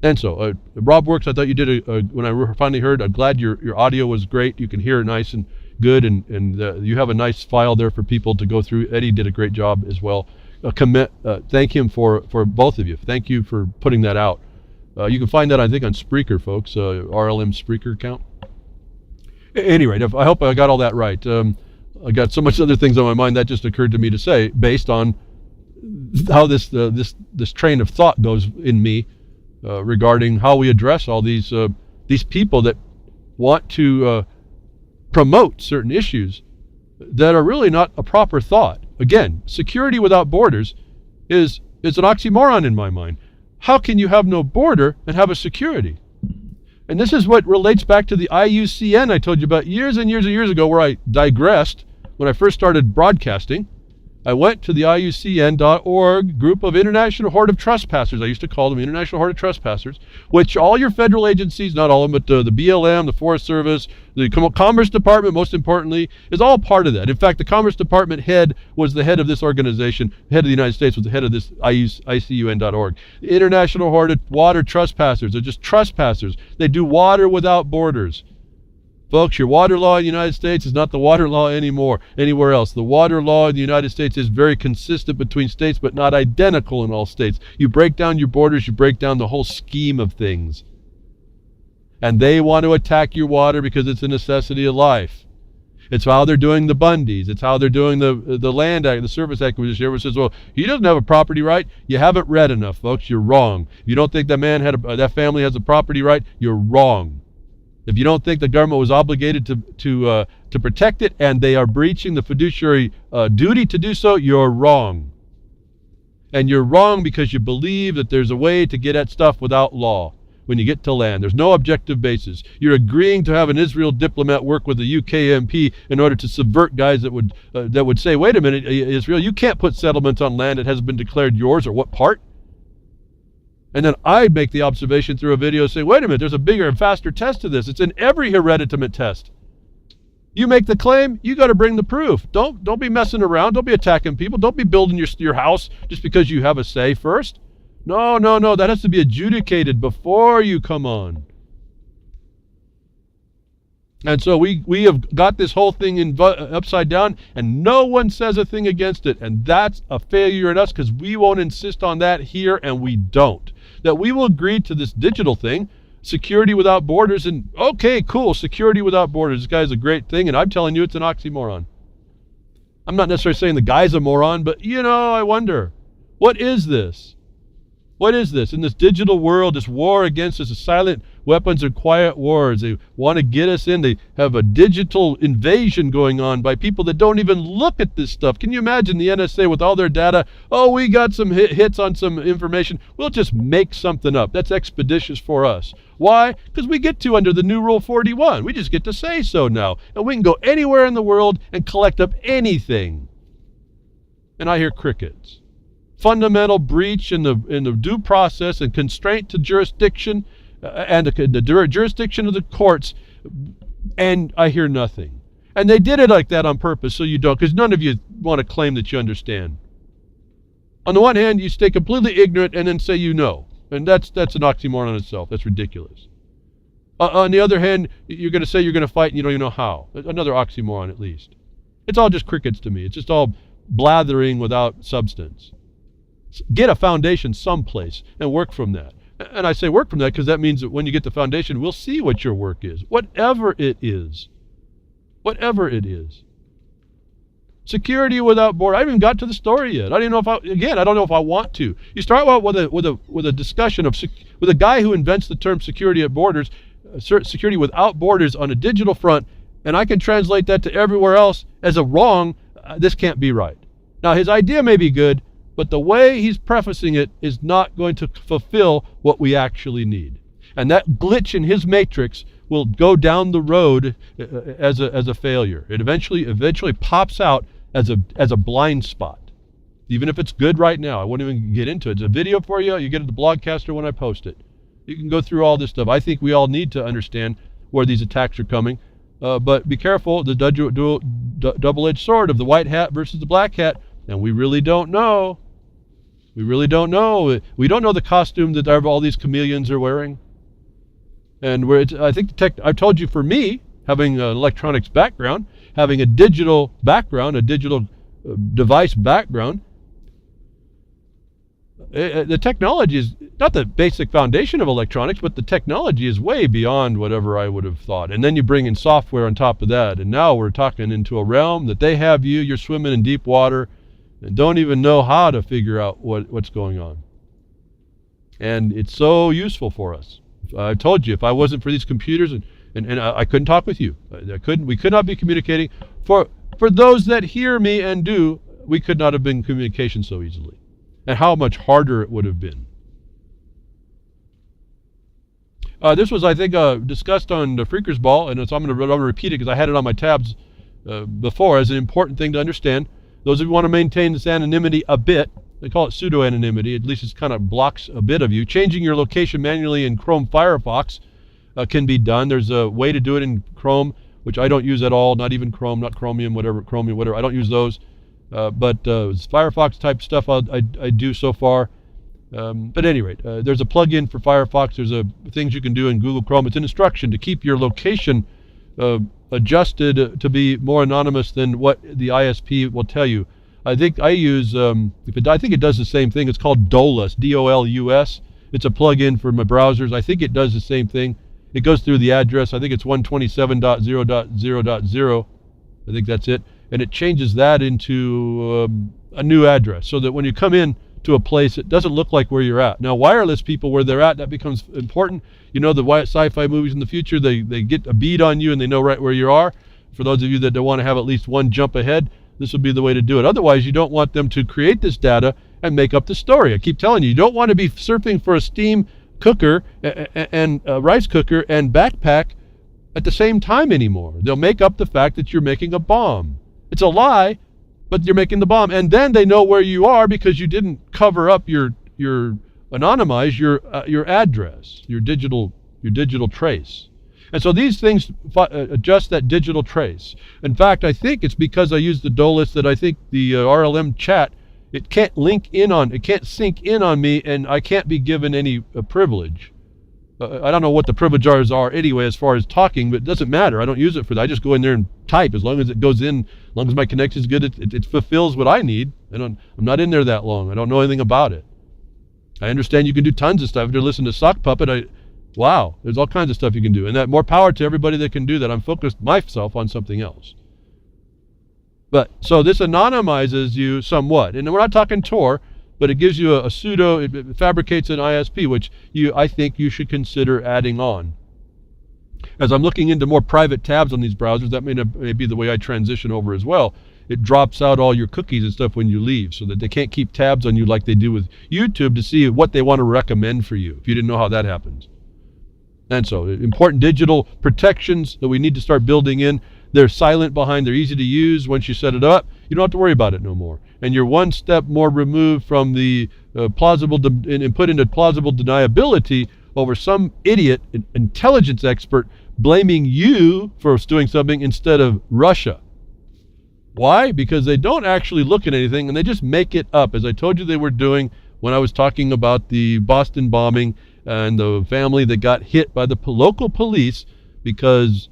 Speaker 1: And so, Rob Works, I thought you did, when I finally heard, I'm glad your audio was great. You can hear it nice and good, and you have a nice file there for people to go through. Eddie did a great job as well. Thank him for both of you. Thank you for putting that out. You can find that, I think, on Spreaker, folks, RLM Spreaker account. At any rate, I hope I got all that right. I got so much other things on my mind that just occurred to me to say, based on how this train of thought goes in me regarding how we address all these people that want to promote certain issues that are really not a proper thought. Again, security without borders is an oxymoron in my mind. How can you have no border and have a security? And this is what relates back to the IUCN I told you about years and years and years ago, where I digressed when I first started broadcasting. I went to the IUCN.org group of International Horde of Trespassers. I used to call them International Horde of Trespassers, which all your federal agencies, not all of them, but the BLM, the Forest Service, the Commerce Department, most importantly, is all part of that. In fact, the Commerce Department head was the head of this organization. The head of the United States was the head of this ICUN.org. The International Horde of Water Trespassers. They're just trespassers. They do water without borders. Folks, your water law in the United States is not the water law anymore anywhere else. The water law in the United States is very consistent between states, but not identical in all states. You break down your borders, you break down the whole scheme of things. And they want to attack your water because it's a necessity of life. It's how they're doing the Bundys. It's how they're doing the Land Act, the Service Acquisition. Everyone says, well, he doesn't have a property right. You haven't read enough, folks. You're wrong. If you don't think that family has a property right, you're wrong. If you don't think the government was obligated to protect it and they are breaching the fiduciary duty to do so, you're wrong. And you're wrong because you believe that there's a way to get at stuff without law when you get to land. There's no objective basis. You're agreeing to have an Israel diplomat work with the UK MP in order to subvert guys that would say, wait a minute, Israel, you can't put settlements on land that hasn't been declared yours, or what part? And then I'd make the observation through a video saying, wait a minute, there's a bigger and faster test to this. It's in every hereditament test. You make the claim, you got to bring the proof. Don't be messing around. Don't be attacking people. Don't be building your house just because you have a say first. No. That has to be adjudicated before you come on. And so we have got this whole thing upside down, and no one says a thing against it. And that's a failure in us, because we won't insist on that here, and we don't. That we will agree to this digital thing, security without borders, and okay, cool, security without borders. This guy's a great thing, and I'm telling you it's an oxymoron. I'm not necessarily saying the guy's a moron, but I wonder, what is this? What is this? In this digital world, this war against us, the silent weapons and quiet wars. They want to get us in. They have a digital invasion going on by people that don't even look at this stuff. Can you imagine the NSA with all their data? Oh, we got some hits on some information. We'll just make something up. That's expeditious for us. Why? Because we get to under the new Rule 41. We just get to say so now. And we can go anywhere in the world and collect up anything. And I hear crickets. Fundamental breach in the due process and constraint to jurisdiction and the jurisdiction of the courts, and I hear nothing. And they did it like that on purpose, so you don't, because none of you want to claim that you understand. On the one hand, you stay completely ignorant and then say you know, and that's an oxymoron in itself. That's ridiculous. On the other hand, you're going to say you're going to fight and you don't even know how. Another oxymoron, at least. It's all just crickets to me. It's just all blathering without substance. Get a foundation someplace and work from that. And I say work from that because that means that when you get the foundation, we'll see what your work is. Whatever it is. Whatever it is. Security without border. I haven't even got to the story yet. I don't know if I want to. You start out with a discussion with a guy who invents the term security at borders, security without borders on a digital front, and I can translate that to everywhere else as a wrong. This can't be right. Now, his idea may be good, but the way he's prefacing it is not going to fulfill what we actually need. And that glitch in his matrix will go down the road as a failure. It eventually pops out as a blind spot. Even if it's good right now, I won't even get into it. It's a video for you. You get it at the Blogcaster when I post it. You can go through all this stuff. I think we all need to understand where these attacks are coming. But be careful, the double-edged sword of the white hat versus the black hat, and we really don't know. We really don't know. We don't know the costume that all these chameleons are wearing. And I think I've told you, for me, having an electronics background, having a digital background, a digital device background, the technology is not the basic foundation of electronics, but the technology is way beyond whatever I would have thought. And then you bring in software on top of that, and now we're talking into a realm that they have you're swimming in deep water and don't even know how to figure out what's going on. And it's so useful for us. I told you, if I wasn't for these computers, and I couldn't talk with you. We could not be communicating. For those that hear me and do, we could not have been in communication so easily. And how much harder it would have been. This was, I think, discussed on the Freakers Ball, and so I'm going to repeat it because I had it on my tabs before as an important thing to understand. Those of you who want to maintain this anonymity a bit, they call it pseudo-anonymity, at least it kind of blocks a bit of you. Changing your location manually in Chrome Firefox can be done. There's a way to do it in Chrome, which I don't use at all, not even Chrome, not Chromium, whatever, I don't use those. But Firefox type stuff I do so far. But at any rate, there's a plugin for Firefox. There's things you can do in Google Chrome. It's an instruction to keep your location adjusted to be more anonymous than what the ISP will tell you. I think I use, I think it does the same thing. It's called Dolus, D-O-L-U-S. It's a plugin for my browsers. I think it does the same thing. It goes through the address. I think it's 127.0.0.0. I think that's it. And it changes that into a new address so that when you come in to a place, it doesn't look like where you're at. Now, wireless people, where they're at, that becomes important. You know, the sci-fi movies in the future, they get a bead on you and they know right where you are. For those of you that don't want to have at least one jump ahead, this would be the way to do it. Otherwise, you don't want them to create this data and make up the story. I keep telling you, you don't want to be surfing for a steam cooker and a rice cooker and backpack at the same time anymore. They'll make up the fact that you're making a bomb. It's a lie, but you're making the bomb. And then they know where you are because you didn't cover up your anonymize your address, your digital trace. And so these things adjust that digital trace. In fact, I think it's because I use the Dolus that I think the RLM chat, it can't sync in on me, and I can't be given any privilege. I don't know what the privileges are anyway as far as talking, but it doesn't matter. I don't use it for that. I just go in there and type. As long as it goes in, as long as my connection is good, it fulfills what I need. I'm not in there that long. I don't know anything about it. I understand you can do tons of stuff. If you're listening to Sock Puppet, wow, there's all kinds of stuff you can do. And that more power to everybody that can do that. I'm focused myself on something else. But so this anonymizes you somewhat. And we're not talking Tor, but it gives you a pseudo, it fabricates an ISP, which I think you should consider adding on. As I'm looking into more private tabs on these browsers, that may be the way I transition over as well. It drops out all your cookies and stuff when you leave so that they can't keep tabs on you like they do with YouTube to see what they want to recommend for you, if you didn't know how that happens. And so important digital protections that we need to start building in. They're silent behind, they're easy to use. Once you set it up, you don't have to worry about it no more. And you're one step more removed from the and put into plausible deniability over some idiot intelligence expert blaming you for doing something instead of Russia. Why? Because they don't actually look at anything and they just make it up, as I told you they were doing when I was talking about the Boston bombing and the family that got hit by the local police because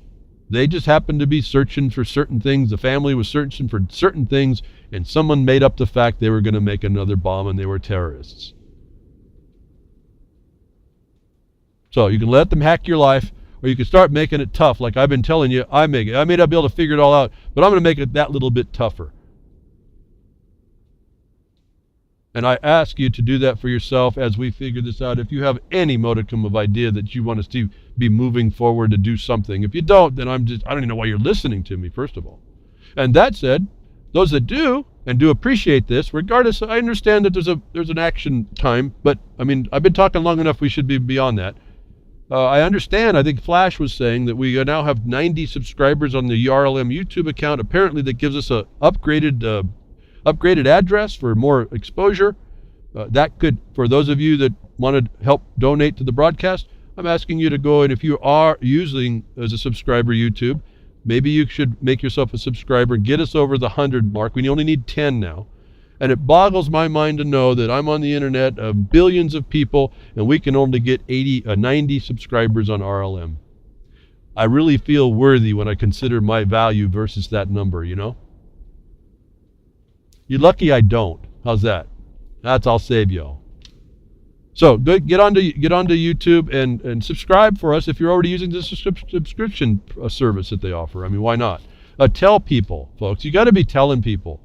Speaker 1: they just happened to be searching for certain things. The family was searching for certain things, and someone made up the fact they were going to make another bomb and they were terrorists. So you can let them hack your life, or you can start making it tough, like I've been telling you I may not be able to figure it all out, but I'm going to make it that little bit tougher. And I ask you to do that for yourself as we figure this out. If you have any modicum of idea that you want us to be moving forward to do something. If you don't, then I don't even know why you're listening to me, first of all. And that said, those that do and do appreciate this, regardless, I understand that there's an action time, but I mean, I've been talking long enough, we should be beyond that. I understand, I think Flash was saying that we now have 90 subscribers on the RLM YouTube account. Apparently that gives us a upgraded address for more exposure. That could, for those of you that want to help donate to the broadcast, I'm asking you to go, and if you are using as a subscriber YouTube, maybe you should make yourself a subscriber and get us over the 100 mark. We only need 10 now. And it boggles my mind to know that I'm on the internet of billions of people and we can only get 90 subscribers on RLM. I really feel worthy when I consider my value versus that number, you know? You're lucky I don't. How's that? I'll save y'all. So get onto YouTube and subscribe for us if you're already using the subscription service that they offer. I mean, why not? Tell people, folks. You got to be telling people.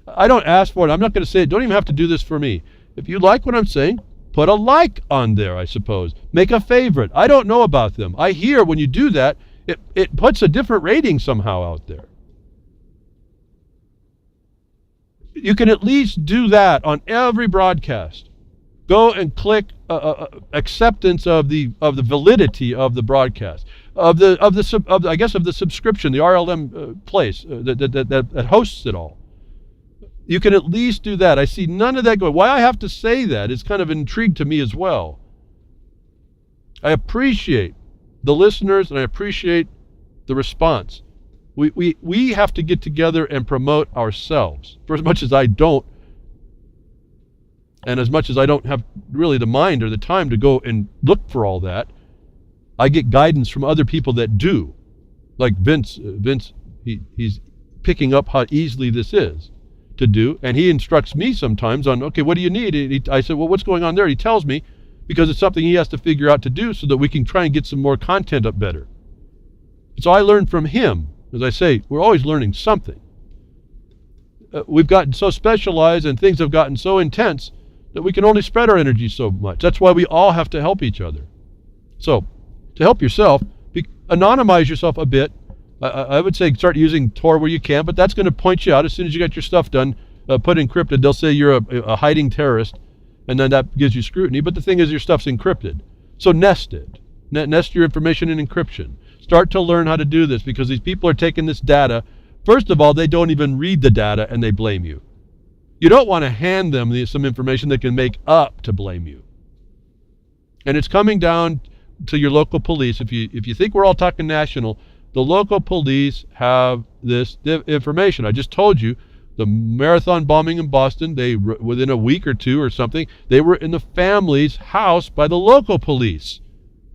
Speaker 1: I don't ask for it. I'm not going to say it. Don't even have to do this for me. If you like what I'm saying, put a like on there, I suppose. Make a favorite. I don't know about them. I hear when you do that, it puts a different rating somehow out there. You can at least do that on every broadcast. Go and click acceptance of the validity of the broadcast, of the subscription, the RLM place that hosts it all. You can at least do that. I see none of that going. Why I have to say that is kind of intrigued to me as well. I appreciate the listeners and I appreciate the response. We have to get together and promote ourselves. For as much as I don't, and as much as I don't have really the mind or the time to go and look for all that, I get guidance from other people that do. Like Vince, he's picking up how easily this is to do, and he instructs me sometimes on, okay, what do you need? I said, well, what's going on there? He tells me, because it's something he has to figure out to do so that we can try and get some more content up better. So I learned from him. As I say, we're always learning something. We've gotten so specialized and things have gotten so intense that we can only spread our energy so much. That's why we all have to help each other. So, to help yourself, anonymize yourself a bit. I would say start using Tor where you can, but that's going to point you out as soon as you got your stuff done, put encrypted. They'll say you're a hiding terrorist, and then that gives you scrutiny. But the thing is, your stuff's encrypted. So nest it. Nest your information in encryption. Start to learn how to do this, because these people are taking this data. First of all, they don't even read the data and they blame you. You don't want to hand them some information they can make up to blame you. And it's coming down to your local police. If you think we're all talking national, the local police have this information. I just told you, the marathon bombing in Boston, within a week or two or something, they were in the family's house by the local police,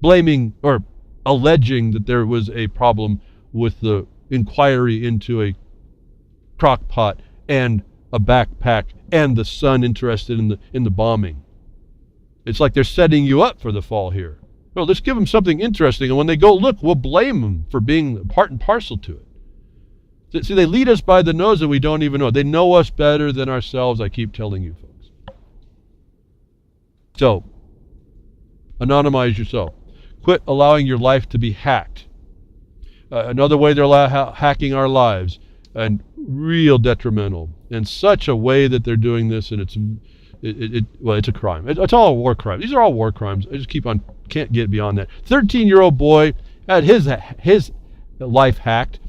Speaker 1: blaming or alleging that there was a problem with the inquiry into a crock pot and a backpack and the son interested in the bombing. It's like they're setting you up for the fall here. Well, let's give them something interesting, and when they go look, we'll blame them for being part and parcel to it. See, they lead us by the nose and we don't even know. They know us better than ourselves, I keep telling you folks. So, anonymize yourself. Quit allowing your life to be hacked. Another way they're hacking our lives, and real detrimental, in such a way that they're doing this, and it's a crime. It's all a war crime. These are all war crimes. I just can't get beyond that. 13-year-old boy had his life hacked,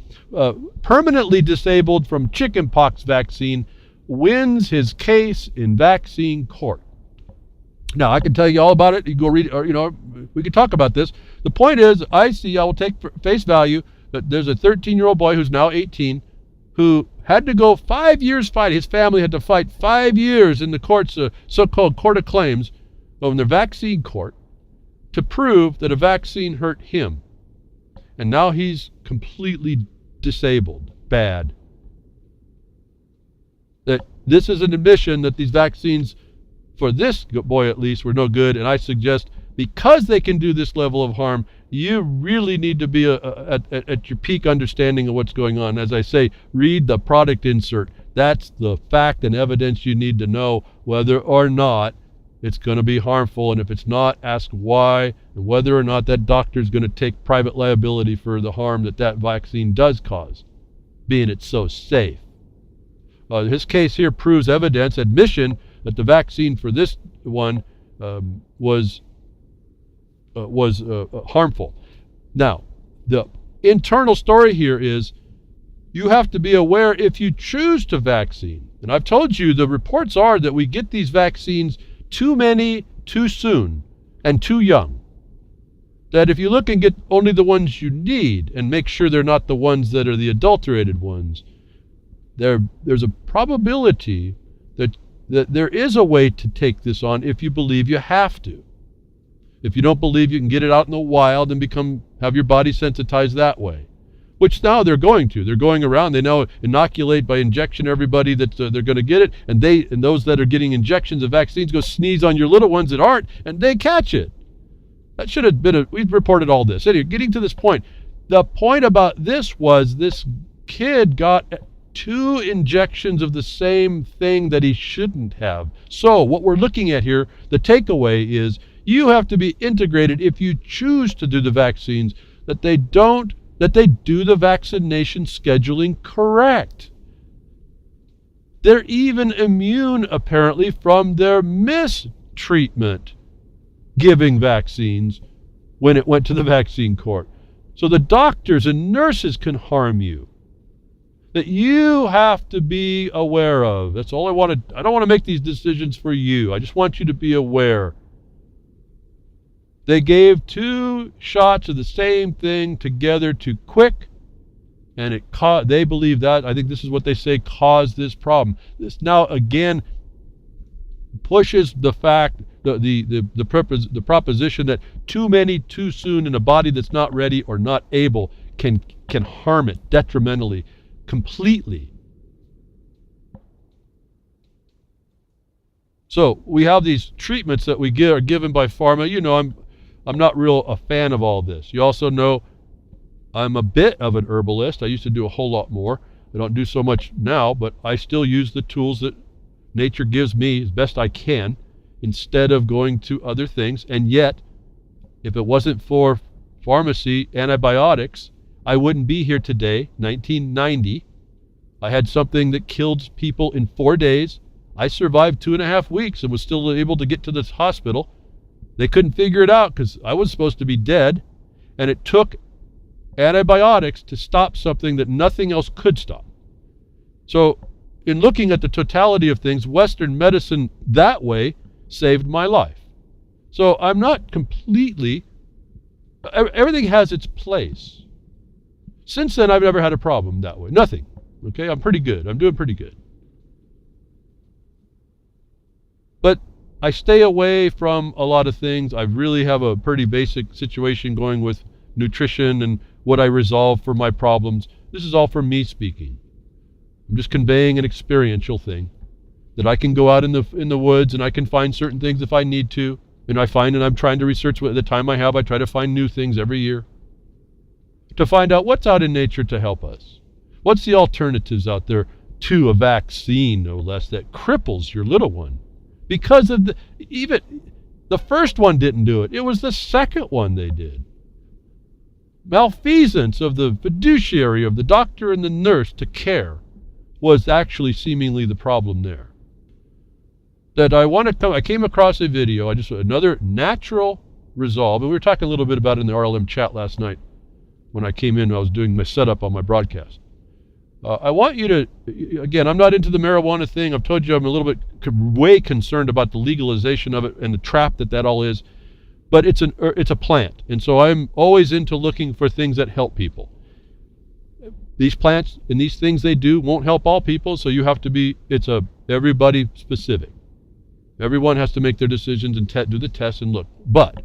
Speaker 1: permanently disabled from chickenpox vaccine, wins his case in vaccine court. Now, I can tell you all about it. You go read it, or, we can talk about this. The point is, I will take face value that there's a 13-year-old boy who's now 18 who had to go 5 years fighting. His family had to fight 5 years in the courts, so-called court of claims, in the vaccine court, to prove that a vaccine hurt him. And now he's completely disabled, bad. That this is an admission that these vaccines, for this boy at least, were no good, and I suggest, because they can do this level of harm, you really need to be at your peak understanding of what's going on. As I say, read the product insert. That's the fact and evidence you need to know whether or not it's going to be harmful, and if it's not, ask why, and whether or not that doctor is going to take private liability for the harm that vaccine does cause, being it's so safe. His case here proves admission that the vaccine for this one was harmful. Now, the internal story here is you have to be aware if you choose to vaccine. And I've told you the reports are that we get these vaccines too many, too soon, and too young. that if you look and get only the ones you need and make sure they're not the ones that are the adulterated ones, there's a probability that there is a way to take this on if you believe you have to. If you don't believe you can get it out in the wild and have your body sensitized that way, which now they're going to. They're going around. They now inoculate by injection everybody that they're going to get it, and those that are getting injections of vaccines go sneeze on your little ones that aren't, and they catch it. That should have been we've reported all this. Anyway, getting to this point. The point about this was this kid got 2 injections of the same thing that he shouldn't have. So what we're looking at here, the takeaway is you have to be integrated if you choose to do the vaccines, that they do the vaccination scheduling correct. They're even immune, apparently, from their mistreatment giving vaccines when it went to the vaccine court. So the doctors and nurses can harm you. That you have to be aware of. That's all I want to. I don't want to make these decisions for you. I just want you to be aware. They gave 2 shots of the same thing together too quick, and they believe that, I think this is what they say, caused this problem. This now again pushes the fact, the proposition that too many too soon in a body that's not ready or not able can harm it detrimentally, completely. So we have these treatments that are given by pharma. You know, I'm not real a fan of all this. You also know I'm a bit of an herbalist. I used to do a whole lot more. I don't do so much now, but I still use the tools that nature gives me as best I can instead of going to other things. And yet, if it wasn't for pharmacy, antibiotics, I wouldn't be here today. 1990, I had something that killed people in 4 days. I survived 2.5 weeks and was still able to get to this hospital. They couldn't figure it out because I was supposed to be dead, and it took antibiotics to stop something that nothing else could stop. So in looking at the totality of things, Western medicine that way saved my life. So I'm not completely, everything has its place. Since then, I've never had a problem that way. Nothing. Okay, I'm pretty good. I'm doing pretty good. But I stay away from a lot of things. I really have a pretty basic situation going with nutrition and what I resolve for my problems. This is all from me speaking. I'm just conveying an experiential thing that I can go out in the woods and I can find certain things if I need to. And I'm trying to research the time I have. I try to find new things every year to find out what's out in nature to help us. What's the alternatives out there to a vaccine, no less, that cripples your little one? Because of even the first one didn't do it. It was the second one they did. Malfeasance of the fiduciary, of the doctor and the nurse to care, was actually seemingly the problem there. That I came across a video, another natural resolve, and we were talking a little bit about it in the RLM chat last night when I came in. I was doing my setup on my broadcast. I want you to, again, I'm not into the marijuana thing. I've told you I'm a little bit way concerned about the legalization of it and the trap that all is. But it's a plant, and so I'm always into looking for things that help people. These plants and these things they do won't help all people, so you have to be, everybody specific. Everyone has to make their decisions and do the tests and look. But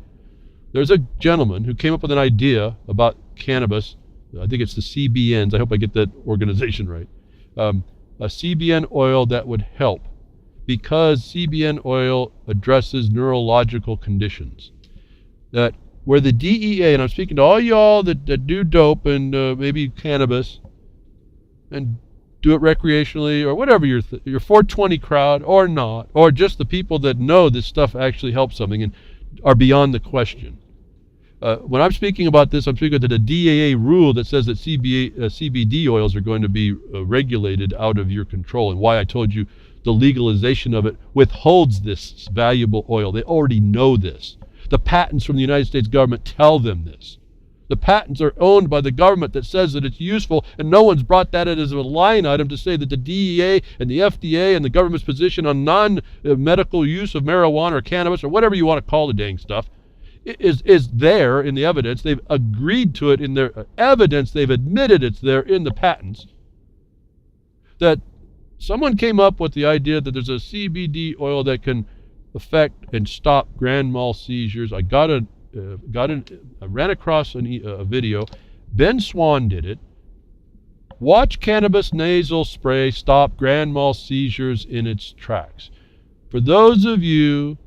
Speaker 1: there's a gentleman who came up with an idea about cannabis. I think it's the CBNs. I hope I get that organization right. A CBN oil that would help because CBN oil addresses neurological conditions. That where the DEA, and I'm speaking to all y'all that do dope and maybe cannabis and do it recreationally or whatever, your 420 crowd or not, or just the people that know this stuff actually helps something and are beyond the question. When I'm speaking about this, I'm speaking to the DEA rule that says that CBD oils are going to be regulated out of your control, and why I told you the legalization of it withholds this valuable oil. They already know this. The patents from the United States government tell them this. The patents are owned by the government that says that it's useful, and no one's brought that as a line item to say that the DEA and the FDA and the government's position on non-medical use of marijuana or cannabis or whatever you want to call the dang stuff is there in the evidence. They've agreed to it in their evidence. They've admitted it's there in the patents. That someone came up with the idea that there's a CBD oil that can affect and stop grand mal seizures. I ran across a video. Ben Swan did it. Watch cannabis nasal spray stop grand mal seizures in its tracks. For those of you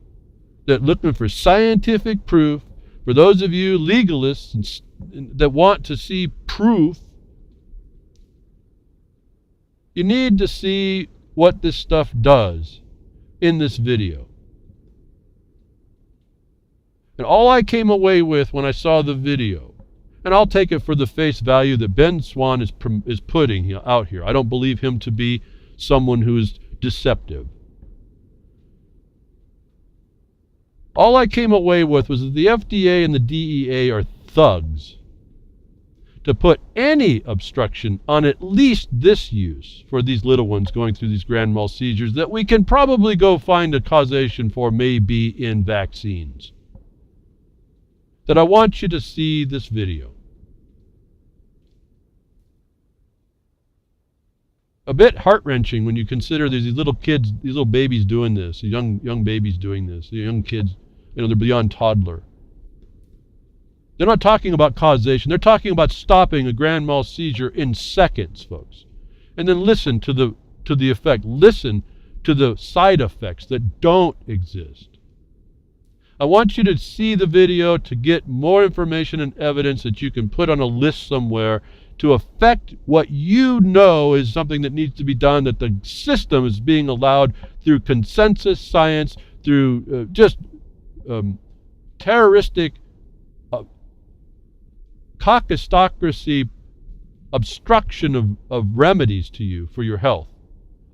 Speaker 1: that are looking for scientific proof, for those of you legalists that want to see proof, you need to see what this stuff does in this video. And all I came away with when I saw the video, and I'll take it for the face value that Ben Swan is putting out here. I don't believe him to be someone who is deceptive. All I came away with was that the FDA and the DEA are thugs to put any obstruction on at least this use for these little ones going through these grand mal seizures that we can probably go find a causation for maybe in vaccines. That I want you to see this video. A bit heart-wrenching when you consider there's these little kids, these little babies doing this, young babies doing this, young kids, they're beyond toddler. They're not talking about causation. They're talking about stopping a grand mal seizure in seconds, folks. And then listen to the effect. Listen to the side effects that don't exist. I want you to see the video to get more information and evidence that you can put on a list somewhere to affect what you know is something that needs to be done, that the system is being allowed through consensus science, through terroristic caucustocracy obstruction of remedies to you for your health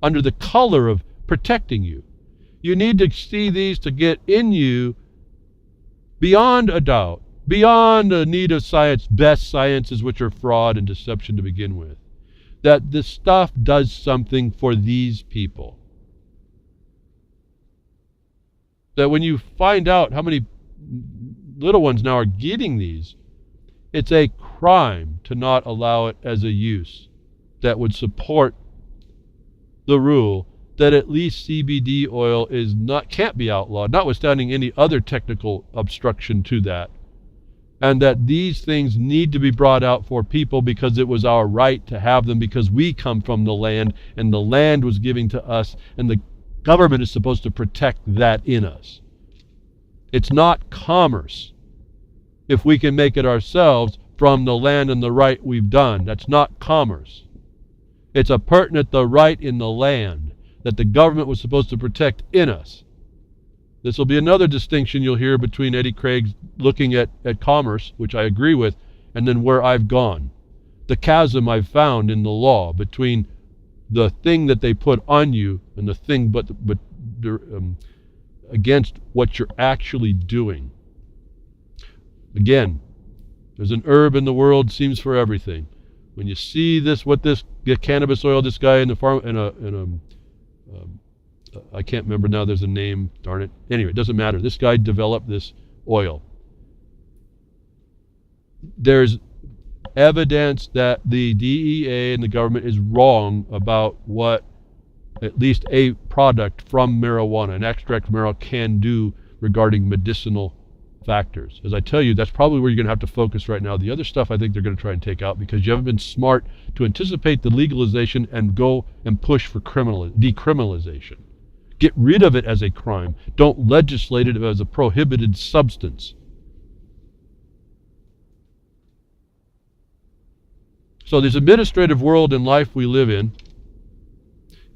Speaker 1: under the color of protecting you. You need to see these to get in you beyond a doubt, beyond the need of science, best sciences which are fraud and deception to begin with, that this stuff does something for these people. That when you find out how many little ones now are getting these, it's a crime to not allow it as a use that would support the rule that at least CBD oil can't be outlawed, notwithstanding any other technical obstruction to that. And that these things need to be brought out for people because it was our right to have them, because we come from the land and the land was given to us and the government is supposed to protect that in us. It's not commerce if we can make it ourselves from the land and the right we've done. That's not commerce. It's a pertinent the right in the land that the government was supposed to protect in us. This will be another distinction you'll hear between Eddie Craig's looking at commerce, which I agree with, and then where I've gone. The chasm I've found in the law between the thing that they put on you and the thing but against what you're actually doing. Again, there's an herb in the world, seems for everything. When you see this, what this cannabis oil, this guy in the farm, I can't remember now, there's a name, darn it. Anyway, it doesn't matter. This guy developed this oil. There's evidence that the DEA and the government is wrong about what at least a product from marijuana, an extract from marijuana, can do regarding medicinal factors. As I tell you, that's probably where you're going to have to focus right now. The other stuff I think they're going to try and take out because you haven't been smart to anticipate the legalization and go and push for decriminalization. Get rid of it as a crime. Don't legislate it as a prohibited substance. So this administrative world and life we live in,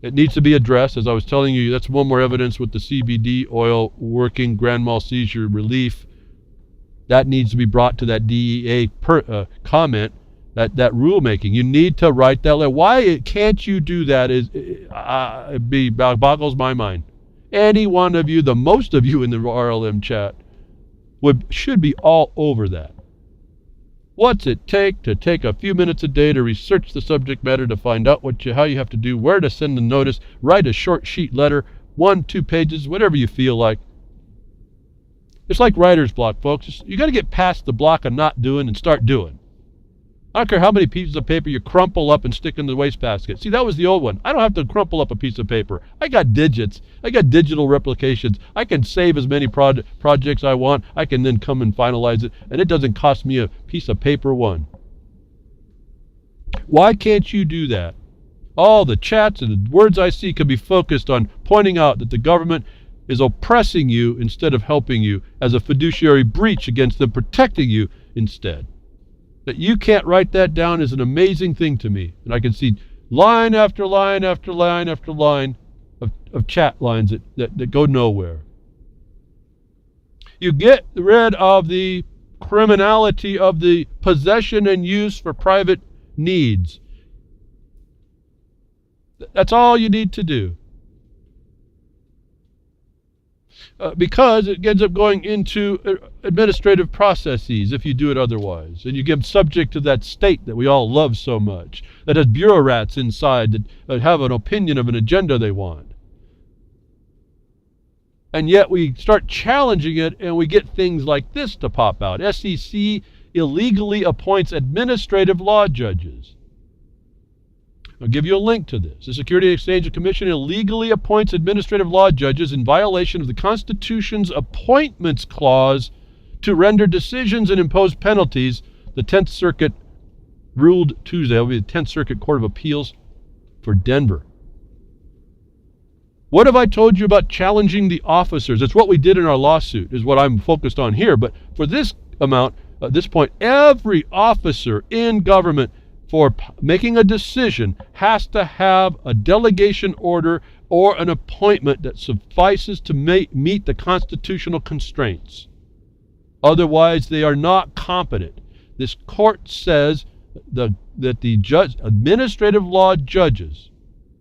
Speaker 1: it needs to be addressed. As I was telling you, that's one more evidence with the CBD oil working grand mal seizure relief. That needs to be brought to that DEA comment, that rulemaking. You need to write that letter. Why can't you do that? Boggles my mind. Any one of you, the most of you in the RLM chat, should be all over that. What's it take to take a few minutes a day to research the subject matter, to find out how you have to do, where to send the notice, write a short sheet letter, 1-2 pages, whatever you feel like. It's like writer's block, folks. You got to get past the block of not doing and start doing. I don't care how many pieces of paper you crumple up and stick in the wastebasket. See, that was the old one. I don't have to crumple up a piece of paper. I got digits. I got digital replications. I can save as many projects I want. I can then come and finalize it, and it doesn't cost me a piece of paper one. Why can't you do that? All the chats and the words I see can be focused on pointing out that the government is oppressing you instead of helping you, as a fiduciary breach against them protecting you instead. That you can't write that down is an amazing thing to me. And I can see line after line after line after line of chat lines that go nowhere. You get rid of the criminality of the possession and use for private needs. That's all you need to do. Because it ends up going into administrative processes if you do it otherwise. And you get subject to that state that we all love so much, that has bureaucrats inside that have an opinion of an agenda they want. And yet we start challenging it and we get things like this to pop out. SEC illegally appoints administrative law judges. I'll give you a link to this. The Securities and Exchange Commission illegally appoints administrative law judges in violation of the Constitution's Appointments Clause to render decisions and impose penalties. The 10th Circuit ruled Tuesday. That will be the 10th Circuit Court of Appeals for Denver. What have I told you about challenging the officers? It's what we did in our lawsuit, is what I'm focused on here. But for this amount, at this point, every officer in government for making a decision has to have a delegation order or an appointment that suffices to meet the constitutional constraints. Otherwise, they are not competent. This court says that the administrative law judges,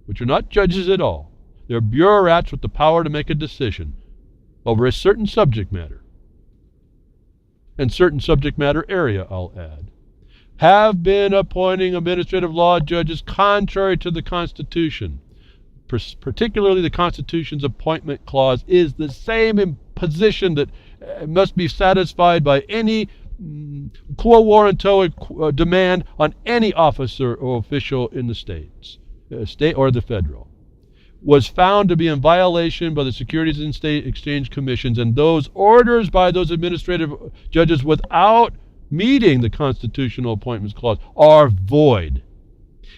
Speaker 1: which are not judges at all, they're bureaucrats with the power to make a decision over a certain subject matter, and certain subject matter area, I'll add, have been appointing administrative law judges contrary to the Constitution. Particularly the Constitution's Appointment Clause is the same position that must be satisfied by any quo warranto demand on any officer or official in the state or the federal, was found to be in violation by the Securities and Exchange Commissions, and those orders by those administrative judges without meeting the Constitutional Appointments Clause are void.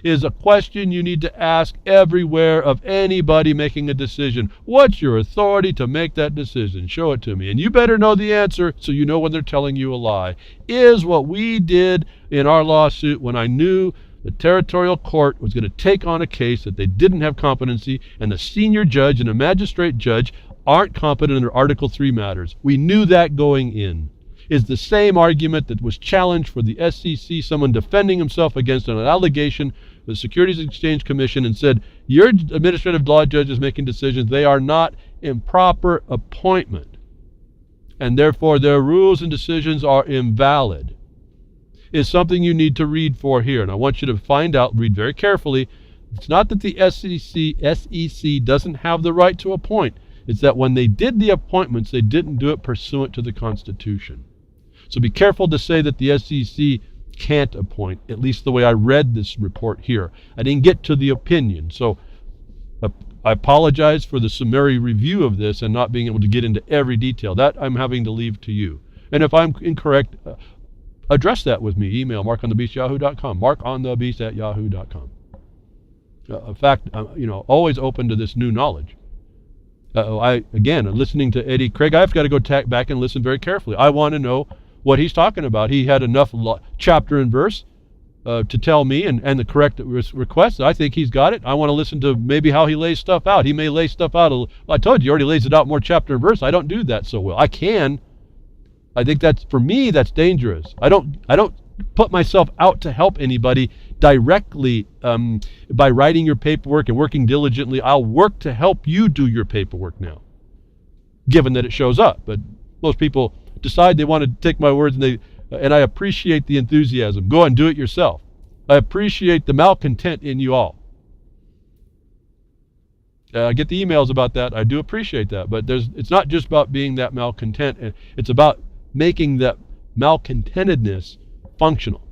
Speaker 1: It is a question you need to ask everywhere of anybody making a decision. What's your authority to make that decision? Show it to me. And you better know the answer so you know when they're telling you a lie. Is what we did in our lawsuit when I knew the territorial court was going to take on a case that they didn't have competency, and the senior judge and a magistrate judge aren't competent in Article 3 matters. We knew that going in. Is the same argument that was challenged for the SEC, someone defending himself against an allegation of the Securities and Exchange Commission and said, your administrative law judge is making decisions, they are not in proper appointment, and therefore their rules and decisions are invalid, is something you need to read for here. And I want you to find out, read very carefully, it's not that the SEC doesn't have the right to appoint, it's that when they did the appointments, they didn't do it pursuant to the Constitution. So be careful to say that the SEC can't appoint, at least the way I read this report here. I didn't get to the opinion, so I apologize for the summary review of this and not being able to get into every detail. That I'm having to leave to you. And if I'm incorrect, address that with me. Email markonthebeast@yahoo.com, markonthebeast@yahoo.com. In fact, always open to this new knowledge. Listening to Eddie Craig, I've got to go back and listen very carefully. I want to know what he's talking about. He had enough chapter and verse to tell me and the correct request. I think he's got it. I want to listen to maybe how he lays stuff out. He may lay stuff out. I told you, he already lays it out more chapter and verse. I don't do that so well. I can. I think that's, for me, that's dangerous. I don't put myself out to help anybody directly by writing your paperwork and working diligently. I'll work to help you do your paperwork now, given that it shows up. But most people decide they want to take my words, and I appreciate the enthusiasm. Go and do it yourself. I appreciate the malcontent in you all. I get the emails about that. I do appreciate that. But it's not just about being that malcontent. It's about making that malcontentedness functional.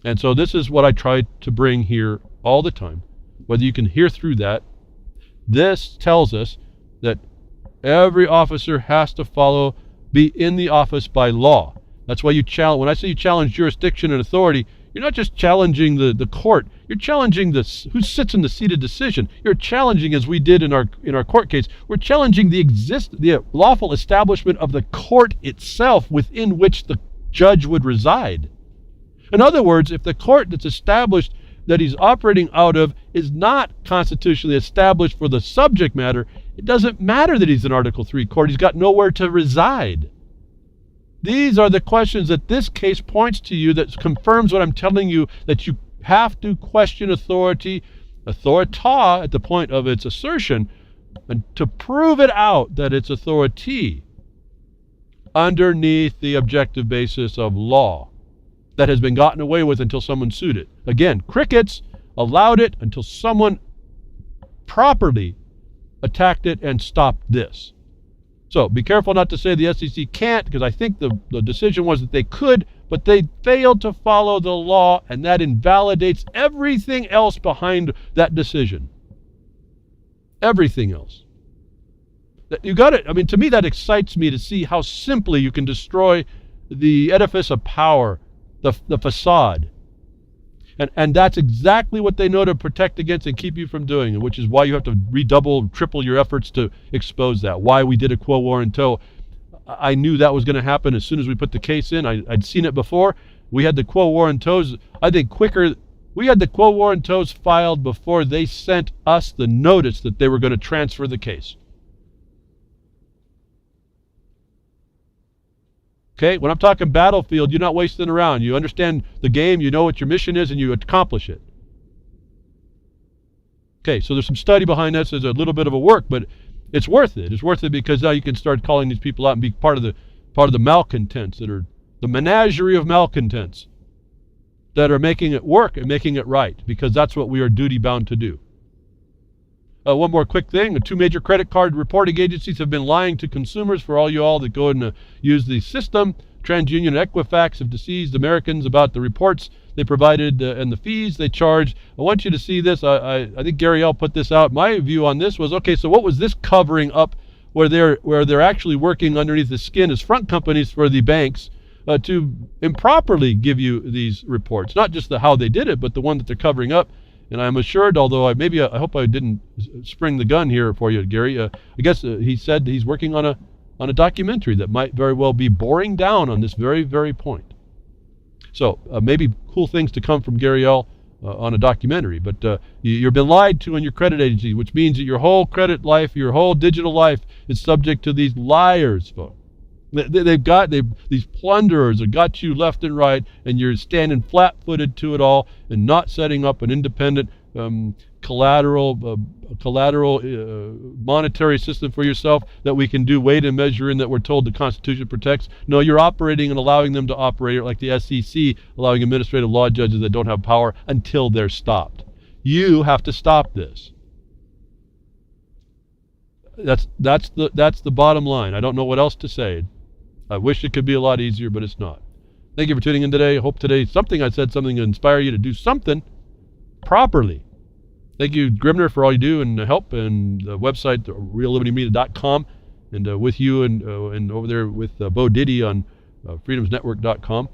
Speaker 1: And so this is what I try to bring here all the time. Whether you can hear through that, this tells us that every officer has to be in the office by law. That's why when I say you challenge jurisdiction and authority, you're not just challenging the court. You're challenging who sits in the seat of decision. You're challenging, as we did in our court case, we're challenging the lawful establishment of the court itself within which the judge would reside. In other words, if the court that's established that he's operating out of is not constitutionally established for the subject matter, it doesn't matter that he's an Article III court. He's got nowhere to reside. These are the questions that this case points to you, that confirms what I'm telling you, that you have to question authority, authorita at the point of its assertion, and to prove it out that it's authority underneath the objective basis of law that has been gotten away with until someone sued it. Again, crickets allowed it until someone properly attacked it and stopped this. So be careful not to say the SEC can't, because I think the decision was that they could, but they failed to follow the law, and that invalidates everything else behind that decision. Everything else. You got it. I mean, to me, that excites me to see how simply you can destroy the edifice of power, the facade. And that's exactly what they know to protect against and keep you from doing, and which is why you have to redouble, triple your efforts to expose that. Why we did a quo warranto. I knew that was going to happen as soon as we put the case in. I'd seen it before. We had the quo warrantos, I think, quicker. We had the quo warrantos filed before they sent us the notice that they were going to transfer the case. Okay, when I'm talking battlefield, you're not wasting around. You understand the game, you know what your mission is, and you accomplish it. Okay, so there's some study behind this. There's a little bit of a work, but it's worth it. It's worth it because now you can start calling these people out and be part of the malcontents that are the menagerie of malcontents that are making it work and making it right, because that's what we are duty bound to do. One more quick thing. The two major credit card reporting agencies have been lying to consumers. For all you all that go and use the system, TransUnion and Equifax have deceived Americans about the reports they provided and the fees they charged. I want you to see this. I think Gary L. put this out. My view on this was, okay, so what was this covering up where they're actually working underneath the skin as front companies for the banks to improperly give you these reports? Not just how they did it, but the one that they're covering up. And I'm assured, although I hope I didn't spring the gun here for you, Gary. I guess he said he's working on a documentary that might very well be boring down on this very, very point. So maybe cool things to come from Gary L. On a documentary. But you've been lied to in your credit agency, which means that your whole credit life, your whole digital life is subject to these liars, folks. These plunderers have got you left and right, and you're standing flat-footed to it all and not setting up an independent collateral monetary system for yourself that we can do weight and measure in, that we're told the Constitution protects. No, you're operating and allowing them to operate like the SEC, allowing administrative law judges that don't have power until they're stopped. You have to stop this. That's the bottom line. I don't know what else to say. I wish it could be a lot easier, but it's not. Thank you for tuning in today. I hope today I said something to inspire you to do something properly. Thank you, Grimner, for all you do and help, and the website, reallibertymedia.com, and with you and over there with Bo Diddy on freedomsnetwork.com,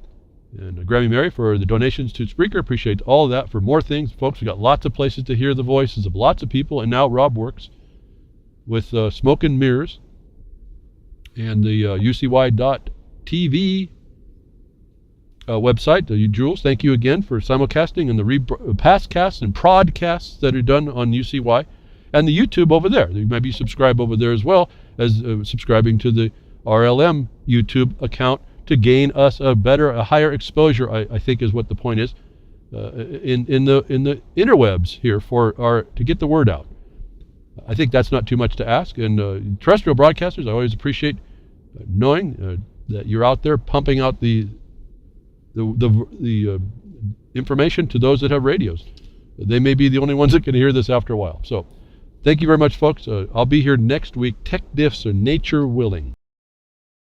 Speaker 1: and Grammy Mary for the donations to Spreaker. Appreciate all of that. For more things, folks, we got lots of places to hear the voices of lots of people, and now Rob works with Smoke and Mirrors and the UCY.TV website. Jules, thank you again for simulcasting and the pastcasts and prodcasts that are done on UCY, and the YouTube over there. You might be subscribed over there as well as subscribing to the RLM YouTube account to gain us a higher exposure, I think is what the point is, in the interwebs here to get the word out. I think that's not too much to ask. And terrestrial broadcasters, I always appreciate knowing that you're out there pumping out the information to those that have radios. They may be the only ones that can hear this after a while. So Thank you very much, folks. I'll be here next week. Tech diffs are nature willing.